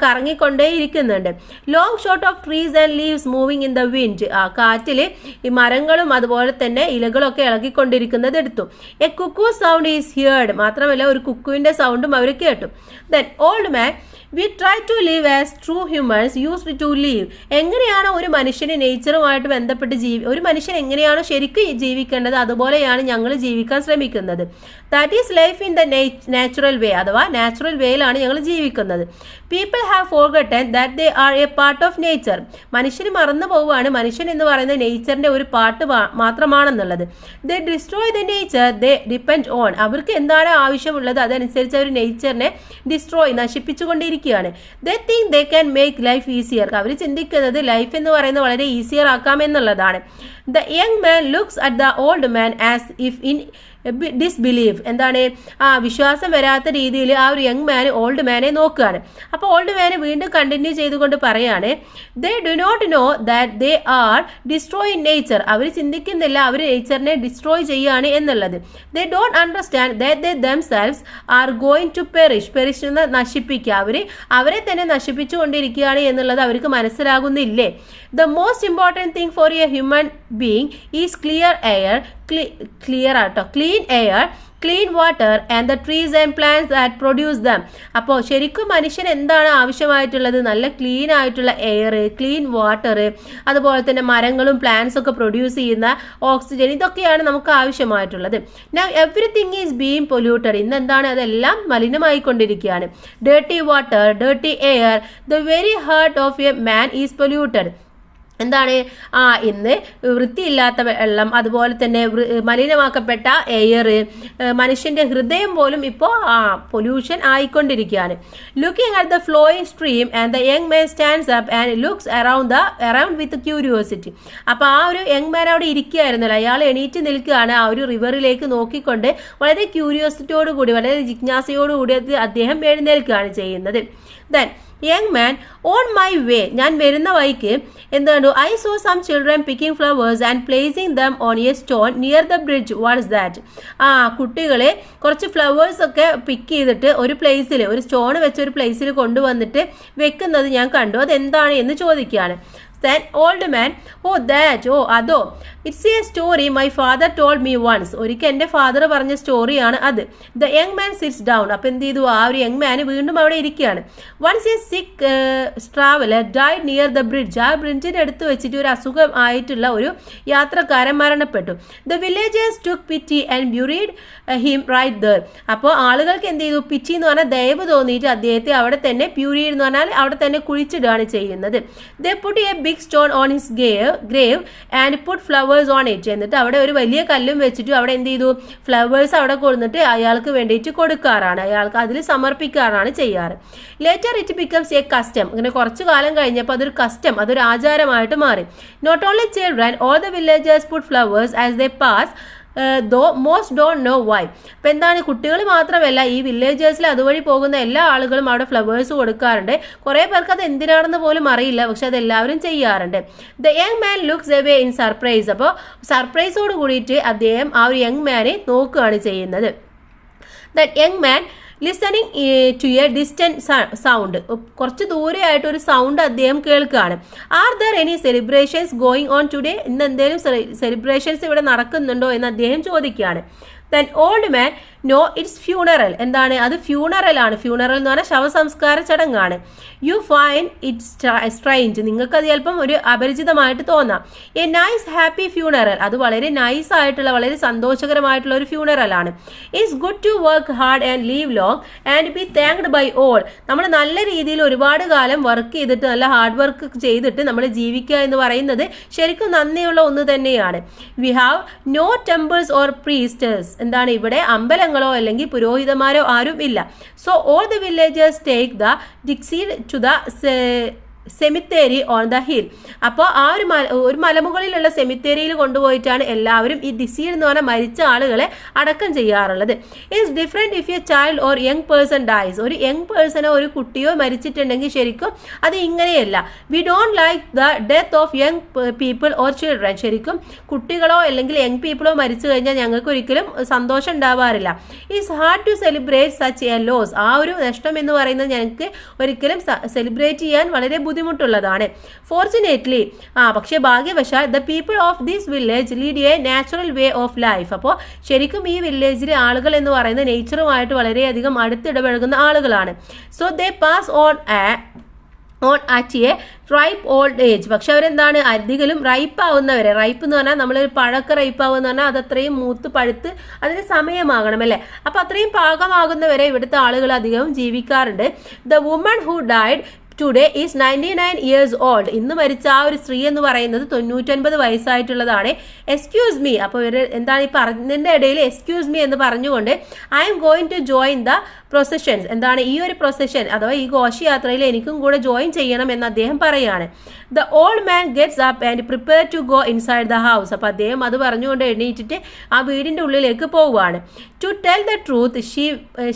കറങ്ങിക്കൊണ്ടേ ഇരിക്കുന്നുണ്ട്. Long shot of trees and leaves moving in the wind. കാറ്റിൽ ഈ മരങ്ങളും അതുപോലെ തന്നെ ഇലകളൊക്കെ ഇളകിക്കൊണ്ടിരിക്കുന്നത് എടുത്തു. A cuckoo sound is heard. മാത്രമല്ല ഒരു കുക്കുവിന്റെ സൗണ്ടും അവർ കേട്ടു. Then old man, we try to live as true humans used to live. എങ്ങനെയാണ് ഒരു മനുഷ്യന് നേച്ചറുമായിട്ട് ബന്ധപ്പെട്ട് ഒരു മനുഷ്യൻ എങ്ങനെയാണോ ശരിക്കും ജീവിക്കേണ്ടത് അതുപോലെയാണ് ഞങ്ങൾ ജീവിക്കാൻ ശ്രമിക്കുന്നത്. That is life in the natural way, അഥവാ നാച്ചുറൽ വേയിലാണ് ഞങ്ങൾ ജീവിക്കുന്നത്. People have forgotten that they are a part of nature. മനുഷ്യന് മറന്നു പോവുകയാണ് മനുഷ്യൻ എന്ന് പറയുന്നത് നേച്ചറിന്റെ ഒരു പാർട്ട് മാത്രമാണെന്നുള്ളത്. They destroy the nature they depend on. അവർക്ക് എന്താണ് ആവശ്യമുള്ളത് അതനുസരിച്ച് അവർ നേച്ചറിനെ ഡിസ്ട്രോയ് നശിപ്പിച്ചുകൊണ്ടിരിക്കുകയാണ്. They think they can make life easier. അവർ ചിന്തിക്കുന്നത് ലൈഫ് എന്ന് പറയുന്നത് വളരെ ഈസിയർ ആക്കാമെന്നുള്ളതാണ്. The young man looks at the old man as if in disbelieve. എന്താണ് വിശ്വാസം വരാത്ത രീതിയിൽ ആ ഒരു യങ് മാൻ ഓൾഡ് മാനെ നോക്കുകയാണ്. അപ്പോൾ ഓൾഡ് മാൻ വീണ്ടും കണ്ടിന്യൂ ചെയ്തുകൊണ്ട് പറയാണ്, they do not know that they are destroy nature. അവർ ചിന്തിക്കുന്നില്ല അവർ നേച്ചറിനെ ഡിസ്ട്രോയ് ചെയ്യാണ് എന്നുള്ളത്. They don't understand that they themselves are going to perish എന്ന് നശിപ്പിക്കുക. അവരെ തന്നെ നശിപ്പിച്ചുകൊണ്ടിരിക്കുകയാണ് എന്നുള്ളത് അവർക്ക് മനസ്സിലാകുന്നില്ലേ. The most important thing for a human being is clear air, clean air, clean water and the trees and plants that produce them. അപ്പോൾ ശരിക്കും മനുഷ്യന് എന്താണ് ആവശ്യമായിട്ടുള്ളത്? നല്ല ക്ലീൻ ആയിട്ടുള്ള എയർ, ക്ലീൻ വാട്ടർ, അതുപോലെ തന്നെ മരങ്ങളും പ്ലാന്റ്സ് ഒക്കെ പ്രൊഡ്യൂസ് ചെയ്യുന്ന ഓക്സിജൻ, ഇതൊക്കെയാണ് നമുക്ക് ആവശ്യമായിട്ടുള്ളത്. Now everything is being polluted. ഇന്ന് എന്താണ് അതെല്ലാം മലിനമായിക്കൊണ്ടിരിക്കുകയാണ്. Dirty water, dirty air, the very heart of a man is polluted. എന്താണ് ഇന്ന് വൃത്തിയില്ലാത്ത വെള്ളം, അതുപോലെ തന്നെ മലിനമാക്കപ്പെട്ട എയർ, മനുഷ്യന്റെ ഹൃദയം പോലും ഇപ്പോൾ പൊല്യൂഷൻ ആയിക്കൊണ്ടിരിക്കുകയാണ്. Looking at the flowing stream and the young man stands up and looks around with curiosity. അപ്പോൾ ആ ഒരു യങ് മാൻ അവിടെ ഇരിക്കുകയായിരുന്നല്ലോ, അയാൾ എണീറ്റ് നിൽക്കുകയാണ് ആ ഒരു റിവറിലേക്ക് നോക്കിക്കൊണ്ട് വളരെ ക്യൂരിയോസിറ്റിയോട് കൂടി, വളരെ ജിജ്ഞാസയോടുകൂടി അദ്ദേഹം എഴുന്നേൽക്കുകയാണ് ചെയ്യുന്നത്. Then young man on my way, ഞാൻ വരുന്ന വഴിക്ക് എന്താണ് I saw some children picking flowers and placing them on a stone near the bridge. What is that? കുട്ടികളെ കുറച്ച് ഫ്ലവേഴ്സ് ഒക്കെ പിക്ക് ചെയ്തിട്ട് ഒരു പ്ലേസിൽ, ഒരു സ്റ്റോൺ വെച്ച ഒരു പ്ലേസിൽ കൊണ്ടുവന്നിട്ട് വെക്കുന്നത് ഞാൻ കണ്ടു. അതെന്താണ് എന്ന് ചോദിക്കുകയാണ്. Then old man, oh that, oh അതോ, it's a story my father told me once. ഒരിക്കൽ എൻ്റെ ഫാദർ പറഞ്ഞ സ്റ്റോറിയാണ് അത്. The young man sits down. അപ്പം എന്ത് ചെയ്തു, ആ ഒരു യങ് മാൻ വീണ്ടും അവിടെ ഇരിക്കുകയാണ്. വൺസ് എ സിക്ക് traveller died near the bridge. ആ ബ്രിഡ്ജിൻ്റെ അടുത്ത് വെച്ചിട്ട് ഒരു അസുഖം ആയിട്ടുള്ള ഒരു യാത്രക്കാരൻ മരണപ്പെട്ടു. The villagers took pity and buried him right there. അപ്പോൾ ആളുകൾക്ക് എന്ത് ചെയ്തു, പിറ്റി എന്ന് പറഞ്ഞാൽ ദയവ് തോന്നിയിട്ട് അദ്ദേഹത്തെ അവിടെ തന്നെ, പ്യൂരീഡ് എന്ന് പറഞ്ഞാൽ അവിടെ തന്നെ കുഴിച്ചിടുകയാണ് ചെയ്യുന്നത്. They put a big stone on his grave and put flowers on it. എന്നിട്ട് അവിടെ ഒരു വലിയ കല്ലും വെച്ചിട്ട് അവിടെ എന്ത് ചെയ്തു, ഫ്ലവേഴ്സ് അവിടെ കൊടുത്തിട്ട് അയാൾക്ക് വേണ്ടിയിട്ട് കൊടുക്കാറാണ്, അയാൾക്ക് അതിൽ സമർപ്പിക്കാറാണ് ചെയ്യാറ്. Later it becomes a custom. അങ്ങനെ കുറച്ചു കാലം കഴിഞ്ഞപ്പോൾ അതൊരു കസ്റ്റം, അതൊരു ആചാരമായിട്ട് മാറി. Not only children, all the villagers put flowers as they pass, though most don't know why. അപ്പം എന്താണ്, കുട്ടികൾ മാത്രമല്ല ഈ വില്ലേജേഴ്സിൽ അതുവഴി പോകുന്ന എല്ലാ ആളുകളും അവിടെ ഫ്ലവേഴ്സ് കൊടുക്കാറുണ്ട്. കുറേ പേർക്ക് അത് എന്തിനാണെന്ന് പോലും അറിയില്ല, പക്ഷെ അത് എല്ലാവരും ചെയ്യാറുണ്ട്. The young man looks away in surprise. അപ്പോൾ സർപ്രൈസോട് കൂടിയിട്ട് അദ്ദേഹം ആ ഒരു യങ് മാനെ നോക്കുകയാണ് ചെയ്യുന്നത്. That young man listening to a distant sound. കുറച്ച് ദൂരെയായിട്ട് ഒരു സൗണ്ട് അദ്ദേഹം കേൾക്കുകയാണ്. Are there any celebrations going on today? ഇന്ന് എന്തെങ്കിലും സെലിബ്രേഷൻസ് ഇവിടെ നടക്കുന്നുണ്ടോ എന്ന് അദ്ദേഹം ചോദിക്കുകയാണ്. Then old man no it's funeral. എന്താണ് അത്? ഫ്യൂണറൽ ആണ്. ഫ്യൂണറൽ എന്ന് പറഞ്ഞാൽ ശവസംസ്കാര ചടങ്ങാണ്. You find it's strange. നിങ്ങൾക്കത് ചിലപ്പം ഒരു അപരിചിതമായിട്ട് തോന്നാം. A nice happy funeral. അത് വളരെ നൈസ് ആയിട്ടുള്ള വളരെ സന്തോഷകരമായിട്ടുള്ള ഒരു ഫ്യൂണറൽ ആണ്. It's good to work hard and live long and be thanked by all. നമ്മൾ നല്ല രീതിയിൽ ഒരുപാട് കാലം വർക്ക് ചെയ്തിട്ട് നല്ല ഹാർഡ് വർക്ക് ചെയ്തിട്ട് നമ്മൾ ജീവിക്കുക എന്ന് പറയുന്നത് ശരിക്കും നന്ദിയുള്ള ഒന്ന് തന്നെയാണ്. We have no temples or priests. എന്താണ് ഇവിടെ അമ്പലങ്ങളോ അല്ലെങ്കിൽ പുരോഹിതന്മാരോ ആരും ഇല്ല. So all the villagers take the deceased to the cemetery on the hill. അപ്പോൾ ആ ഒരു മലമുകളിലുള്ള സെമിത്തേരിയിൽ കൊണ്ടുപോയിട്ടാണ് എല്ലാവരും ഈ ഡിസീഡ് എന്ന് പറഞ്ഞാൽ മരിച്ച ആളുകളെ അടക്കം ചെയ്യാറുള്ളത്. It's different if A child or young person dyes. ഒരു യങ് പേഴ്സണോ ഒരു കുട്ടിയോ മരിച്ചിട്ടുണ്ടെങ്കിൽ ശരിക്കും അത് ഇങ്ങനെയല്ല. We don't like the death of young people or children. ശരിക്കും കുട്ടികളോ അല്ലെങ്കിൽ യങ് പീപ്പിളോ മരിച്ചു കഴിഞ്ഞാൽ ഞങ്ങൾക്ക് ഒരിക്കലും സന്തോഷം ഉണ്ടാവാറില്ല. It's hard to celebrate such a loss. ആ ഒരു നഷ്ടം എന്ന് പറയുന്നത് ഞങ്ങൾക്ക് ഒരിക്കലും സെലിബ്രേറ്റ് ചെയ്യാൻ വളരെ ബുദ്ധിമുട്ടുള്ളതാണ്. ഫോർച്ചുനേറ്റ്ലി, പക്ഷേ ഭാഗ്യവശാൽ the people of this village lead A natural way of life. അപ്പോൾ ശരിക്കും ഈ വില്ലേജിലെ ആളുകൾ എന്ന് പറയുന്നത് നേച്ചറുമായിട്ട് വളരെയധികം അടുത്തിടപഴകുന്ന ആളുകളാണ്. So they pass on at A ripe old age. പക്ഷെ അവരെന്താണ് അധികം റൈപ്പ് ആവുന്നവരെ, റൈപ്പ് എന്ന് പറഞ്ഞാൽ നമ്മൾ പഴക്ക റൈപ്പ് ആവുമെന്ന് പറഞ്ഞാൽ അത് അത്രയും മൂത്ത് പഴുത്ത് അതിന് സമയമാകണം അല്ലേ. അപ്പം അത്രയും പാകമാകുന്നവരെ ഇവിടുത്തെ ആളുകൾ അധികവും ജീവിക്കാറുണ്ട്. The woman who died today is 99 years old. ഇന്ന് മരിച്ച ആ ഒരു സ്ത്രീ എന്ന് പറയുന്നത് 99 വയസ്സായിട്ടുള്ളതാണ്. Excuse me. അപ്പോൾ ഇവർ എന്താണ് ഈ പറഞ്ഞതിൻ്റെ ഇടയിൽ എക്സ്ക്യൂസ് മീ എന്ന് പറഞ്ഞുകൊണ്ട് I am going to join the processions. എന്താണ് ഈ ഒരു പ്രൊസഷൻ അഥവാ ഈ ഘോഷയാത്രയിൽ എനിക്കും കൂടെ ജോയിൻ ചെയ്യണം എന്ന് അദ്ദേഹം പറയാണ്. The old man gets up and prepare to go inside the house. അപ്പോൾ അദ്ദേഹം അത് പറഞ്ഞുകൊണ്ട് എണീറ്റിട്ട് ആ വീടിൻ്റെ ഉള്ളിലേക്ക് പോവുകയാണ്. To tell the truth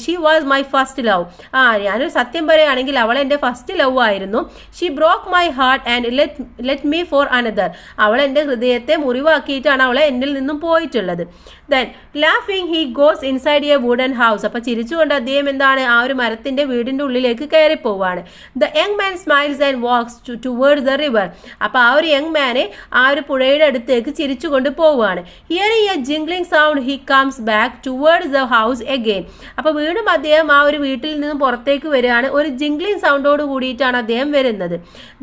she was my first love. ഞാനൊരു സത്യം പറയുകയാണെങ്കിൽ അവൾ എൻ്റെ ഫസ്റ്റ് ലവ് ആയിരുന്നു. She broke my heart and let me for another. അവൾ എൻ്റെ ഹൃദയത്തെ മുറിവാക്കിയിട്ടാണ് അവളെ എന്നിൽ നിന്നും പോയിട്ടുള്ളത്. ദെൻ ലാഫിങ് he goes inside a wooden house. അപ്പോൾ ചിരിച്ചുകൊണ്ട് അദ്ദേഹം എന്താണ് ആ ഒരു മരത്തിന്റെ വീടിന്റെ ഉള്ളിലേക്ക് കയറി പോവാണ്. The young man smiles and walks towards the river. അപ്പോൾ ആ ഒരു യങ് മാനെ ആ ഒരു പുഴയുടെ അടുത്തേക്ക് ചിരിച്ചുകൊണ്ട് പോവുകയാണ്. Hearing a jingling sound he comes back towards the house again. അപ്പോൾ വീണ്ടും അദ്ദേഹം ആ ഒരു വീട്ടിൽ നിന്നും പുറത്തേക്ക് വരികയാണ്. ഒരു ജിംഗ്ലിംഗ് സൗണ്ടോട് കൂടിയിട്ടാണ് അദ്ദേഹം വരുന്നത്.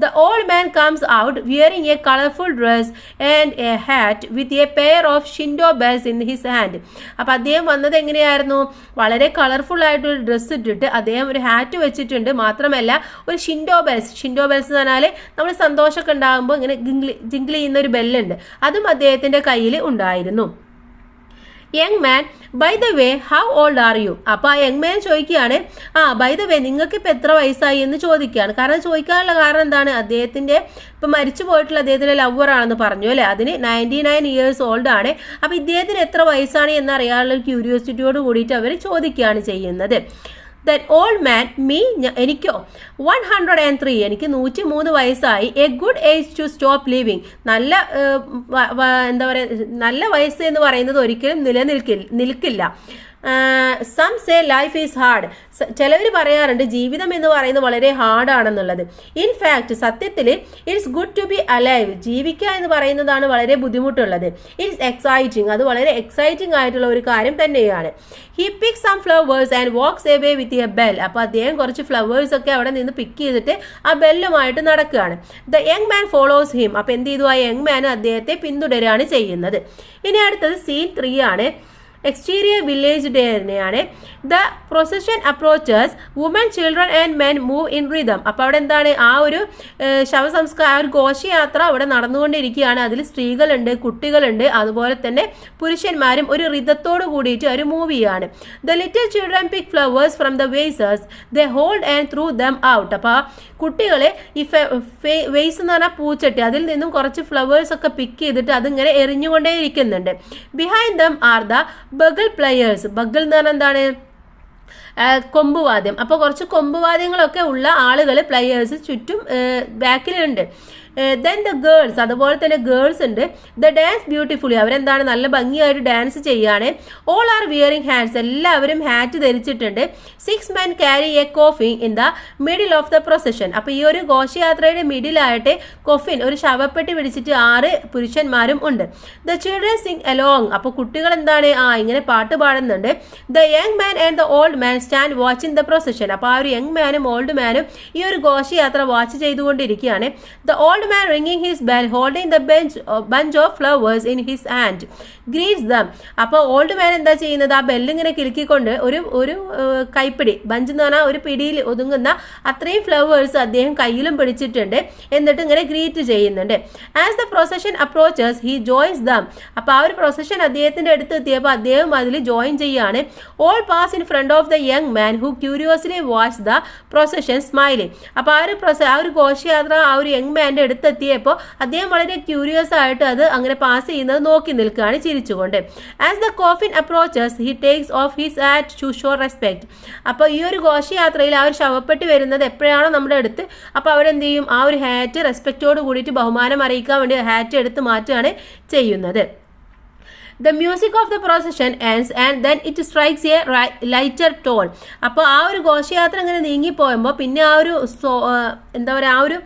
The old man comes out wearing a colourful dress and a hat with a pair of Shinto bells in his hand. അപ്പോൾ അദ്ദേഹം വന്നത് എങ്ങനെയായിരുന്നു? വളരെ കളർഫുൾ ആയിട്ട് ഒരു ഡ്രസ്സ് ഇട്ടിട്ട് അദ്ദേഹം ഒരു ഹാറ്റ് വെച്ചിട്ടുണ്ട്. മാത്രമല്ല ഒരു ഷിൻഡോ ബെൽസ് എന്ന് പറഞ്ഞാൽ നമ്മൾ സന്തോഷമൊക്കെ ഉണ്ടാകുമ്പോൾ ഇങ്ങനെ ജിംഗ്ലി ചെയ്യുന്ന ഒരു ബെല്ലുണ്ട്, അതും അദ്ദേഹത്തിന്റെ കയ്യിൽ ഉണ്ടായിരുന്നു. Young man by the way how old are you. അപ്പോൾ ആ യങ് മാൻ ചോദിക്കുകയാണ്, ബൈ ദ വേ നിങ്ങൾക്ക് ഇപ്പോൾ എത്ര വയസ്സായി എന്ന് ചോദിക്കുകയാണ്. കാരണം ചോദിക്കാനുള്ള കാരണം എന്താണ്? അദ്ദേഹത്തിന്റെ ഇപ്പം മരിച്ചു പോയിട്ടുള്ള അദ്ദേഹത്തിന്റെ ലവർ ആണെന്ന് പറഞ്ഞു അല്ലേ, അതിന് 99 ഇയേഴ്സ് ഓൾഡ് ആണ്. അപ്പോൾ ഇദ്ദേഹത്തിന് എത്ര വയസ്സാണ് എന്നറിയാനുള്ള ക്യൂരിയോസിറ്റിയോട് കൂടിയിട്ട് അവർ ചോദിക്കുകയാണ് ചെയ്യുന്നത്. ദാറ്റ് ഓൾഡ് മാൻ മീ എനിക്കോ 103 എനിക്ക് 103 വയസ്സായി. A good age to stop living. നല്ല എന്താ പറയുക, നല്ല വയസ്സ് എന്ന് പറയുന്നത് ഒരിക്കലും നിൽക്കില്ല. Some say life is hard. ചിലവർ പറയാറുണ്ട് ജീവിതം എന്ന് പറയുന്നത് വളരെ ഹാർഡാണെന്നുള്ളത്. ഇൻഫാക്ട് സത്യത്തിൽ it's good to be alive. ജീവിക്കുക എന്ന് പറയുന്നതാണ് വളരെ ബുദ്ധിമുട്ടുള്ളത്. It's exciting. അത് വളരെ എക്സൈറ്റിംഗ് ആയിട്ടുള്ള ഒരു കാര്യം തന്നെയാണ്. He pick some flowers and walks away with a bell. അപ്പോൾ അദ്ദേഹം കുറച്ച് ഫ്ലവേഴ്സ് ഒക്കെ അവിടെ നിന്ന് പിക്ക് ചെയ്തിട്ട് ആ ബെല്ലുമായിട്ട് നടക്കുകയാണ്. The young man follows him. അപ്പോൾ എന്ത് ചെയ്തു? ആ യങ് മാൻ അദ്ദേഹത്തെ പിന്തുടരുകയാണ് ചെയ്യുന്നത്. ഇനി അടുത്തത് സീൻ 3 ആണ്. എക്സ്റ്റീരിയർ വില്ലേജ് ഡേ തന്നെയാണ്. The procession approaches woman children and men move in rhythm. അപ്പോൾ അവിടെ എന്താണ് ആ ഒരു ശവസംസ്കാര ഒരു ഘോഷയാത്ര അവിടെ നടന്നുകൊണ്ടിരിക്കുകയാണ്. അതിൽ സ്ത്രീകളുണ്ട്, കുട്ടികളുണ്ട്, അതുപോലെ തന്നെ പുരുഷന്മാരും ഒരു റിതത്തോട് കൂടിയിട്ട് ഒരു മൂവിയാണ്. The little children pick flowers from the vases the hold and through them out. അപ്പോൾ കുട്ടികളെ ഈ വേസ് എന്ന് പറഞ്ഞാൽ പൂച്ചട്ടി, അതിൽ നിന്നും കുറച്ച് ഫ്ലവേഴ്സ് ഒക്കെ പിക്ക് ചെയ്തിട്ട് അതിങ്ങനെ എറിഞ്ഞുകൊണ്ടേ ഇരിക്കുന്നുണ്ട്. Behind them are the bugle players. Bugle എന്ന് പറഞ്ഞാൽ എന്താണ്? കൊമ്പുവാദ്യം. അപ്പോൾ കുറച്ച് കൊമ്പുവാദ്യങ്ങളൊക്കെ ഉള്ള ആളുകൾ പ്ലെയേഴ്സ് ചുറ്റും ബാക്കിലുണ്ട്. ദെൻ ദ ഗേൾസ്, അതുപോലെ തന്നെ ഗേൾസ് ഉണ്ട്. ദ ഡാൻസ് ബ്യൂട്ടിഫുള്ളി, അവരെന്താണ് നല്ല ഭംഗിയായിട്ട് ഡാൻസ് ചെയ്യാണ്. ഓൾ ആർ വിയറിംഗ് ഹാറ്റ്സ്, എല്ലാവരും ഹാറ്റ് ധരിച്ചിട്ടുണ്ട്. 6 men carry a coffin in the middle of the procession. അപ്പോൾ ഈ ഒരു ഘോഷയാത്രയുടെ മിഡിലായിട്ട് കൊഫിൻ, ഒരു ശവപ്പെട്ടി പിടിച്ചിട്ട് 6 പുരുഷന്മാരും ഉണ്ട്. ദ ചിൽഡ്രൻ സിംഗ് അലോങ്, അപ്പോൾ കുട്ടികൾ എന്താണ് ഇങ്ങനെ പാട്ട് പാടുന്നുണ്ട്. The young man and the old man stand watching the procession. അപ്പോൾ ആ ഒരു യങ് മാനും ഓൾഡ് മാനും ഈ ഒരു ഘോഷയാത്ര വാച്ച് ചെയ്തുകൊണ്ടിരിക്കുകയാണ്. The old man ringing his bell holding the bunch of flowers in his hand greets them. അപ്പോൾ ഓൾഡ് മാൻ എന്താ ചെയ്യുന്നത്? ആ ബെല്ലിങ്ങനെ കിലുക്കിക്കൊണ്ട് ഒരു കൈപ്പിടി, ബഞ്ച് എന്ന് പറഞ്ഞാൽ ഒരു പിടിയിൽ ഒതുങ്ങുന്ന അത്രയും ഫ്ലവേഴ്സ് അദ്ദേഹം കയ്യിലും പിടിച്ചിട്ടുണ്ട്. എന്നിട്ട് ഇങ്ങനെ ഗ്രീറ്റ് ചെയ്യുന്നുണ്ട്. As the procession approaches he joints dum. അപ്പോൾ ആ ഒരു പ്രൊസഷൻ അദ്ദേഹത്തിന്റെ അടുത്ത് എത്തിയപ്പോൾ അദ്ദേഹം അതിൽ ജോയിൻ ചെയ്യാണ്. All pass in front of the young man who curiously watch the procession smiling. അപ്പോൾ ആ ഒരു ഘോഷയാത്ര ആ ഒരു യങ് മാൻ്റെ അടുത്തെത്തിയപ്പോൾ അദ്ദേഹം വളരെ ക്യൂരിയസ് ആയിട്ട് അത് അങ്ങനെ പാസ് ചെയ്യുന്നത് നോക്കി നിൽക്കുകയാണ് ചിരിച്ചുകൊണ്ട്. As the coffin approaches he takes off his hat to show respect. അപ്പോൾ ഈ ഒരു ഘോഷയാത്രയിൽ ആ ഒരു ശവപ്പെട്ടി വരുന്നത് എപ്പോഴാണോ നമ്മുടെ അടുത്ത്, അപ്പോൾ അവരെന്ത് ചെയ്യും? ആ ഒരു ഹാറ്റ് റെസ്പെക്റ്റോട് കൂടിയിട്ട് ബഹുമാനം അറിയിക്കാൻ വേണ്ടി ഹാറ്റ് എടുത്ത് മാറ്റുകയാണ് ചെയ്യുന്നത്. The music of the procession ends and then it strikes a lighter tone. അപ്പോൾ ആ ഒരു ഘോഷയാത്ര ഇങ്ങനെ നീങ്ങിപ്പോയുമ്പോൾ പിന്നെ ആ ഒരു എന്താ പറയുക, ആ ഒരു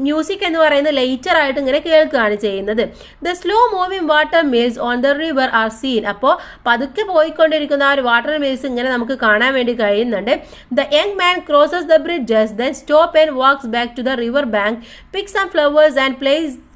മ്യൂസിക് എന്ന് പറയുന്നത് ലൈറ്റർ ആയിട്ട് ഇങ്ങനെ കേൾക്കുകയാണ് ചെയ്യുന്നത്. The slow moving water mills on the river are seen. അപ്പോൾ പതുക്കെ പോയിക്കൊണ്ടിരിക്കുന്ന ആ ഒരു വാട്ടർ മിൽസ് ഇങ്ങനെ നമുക്ക് കാണാൻ വേണ്ടി കഴിയുന്നുണ്ട്. The young man crosses the bridges then stop and walks back to the river bank pick some flowers and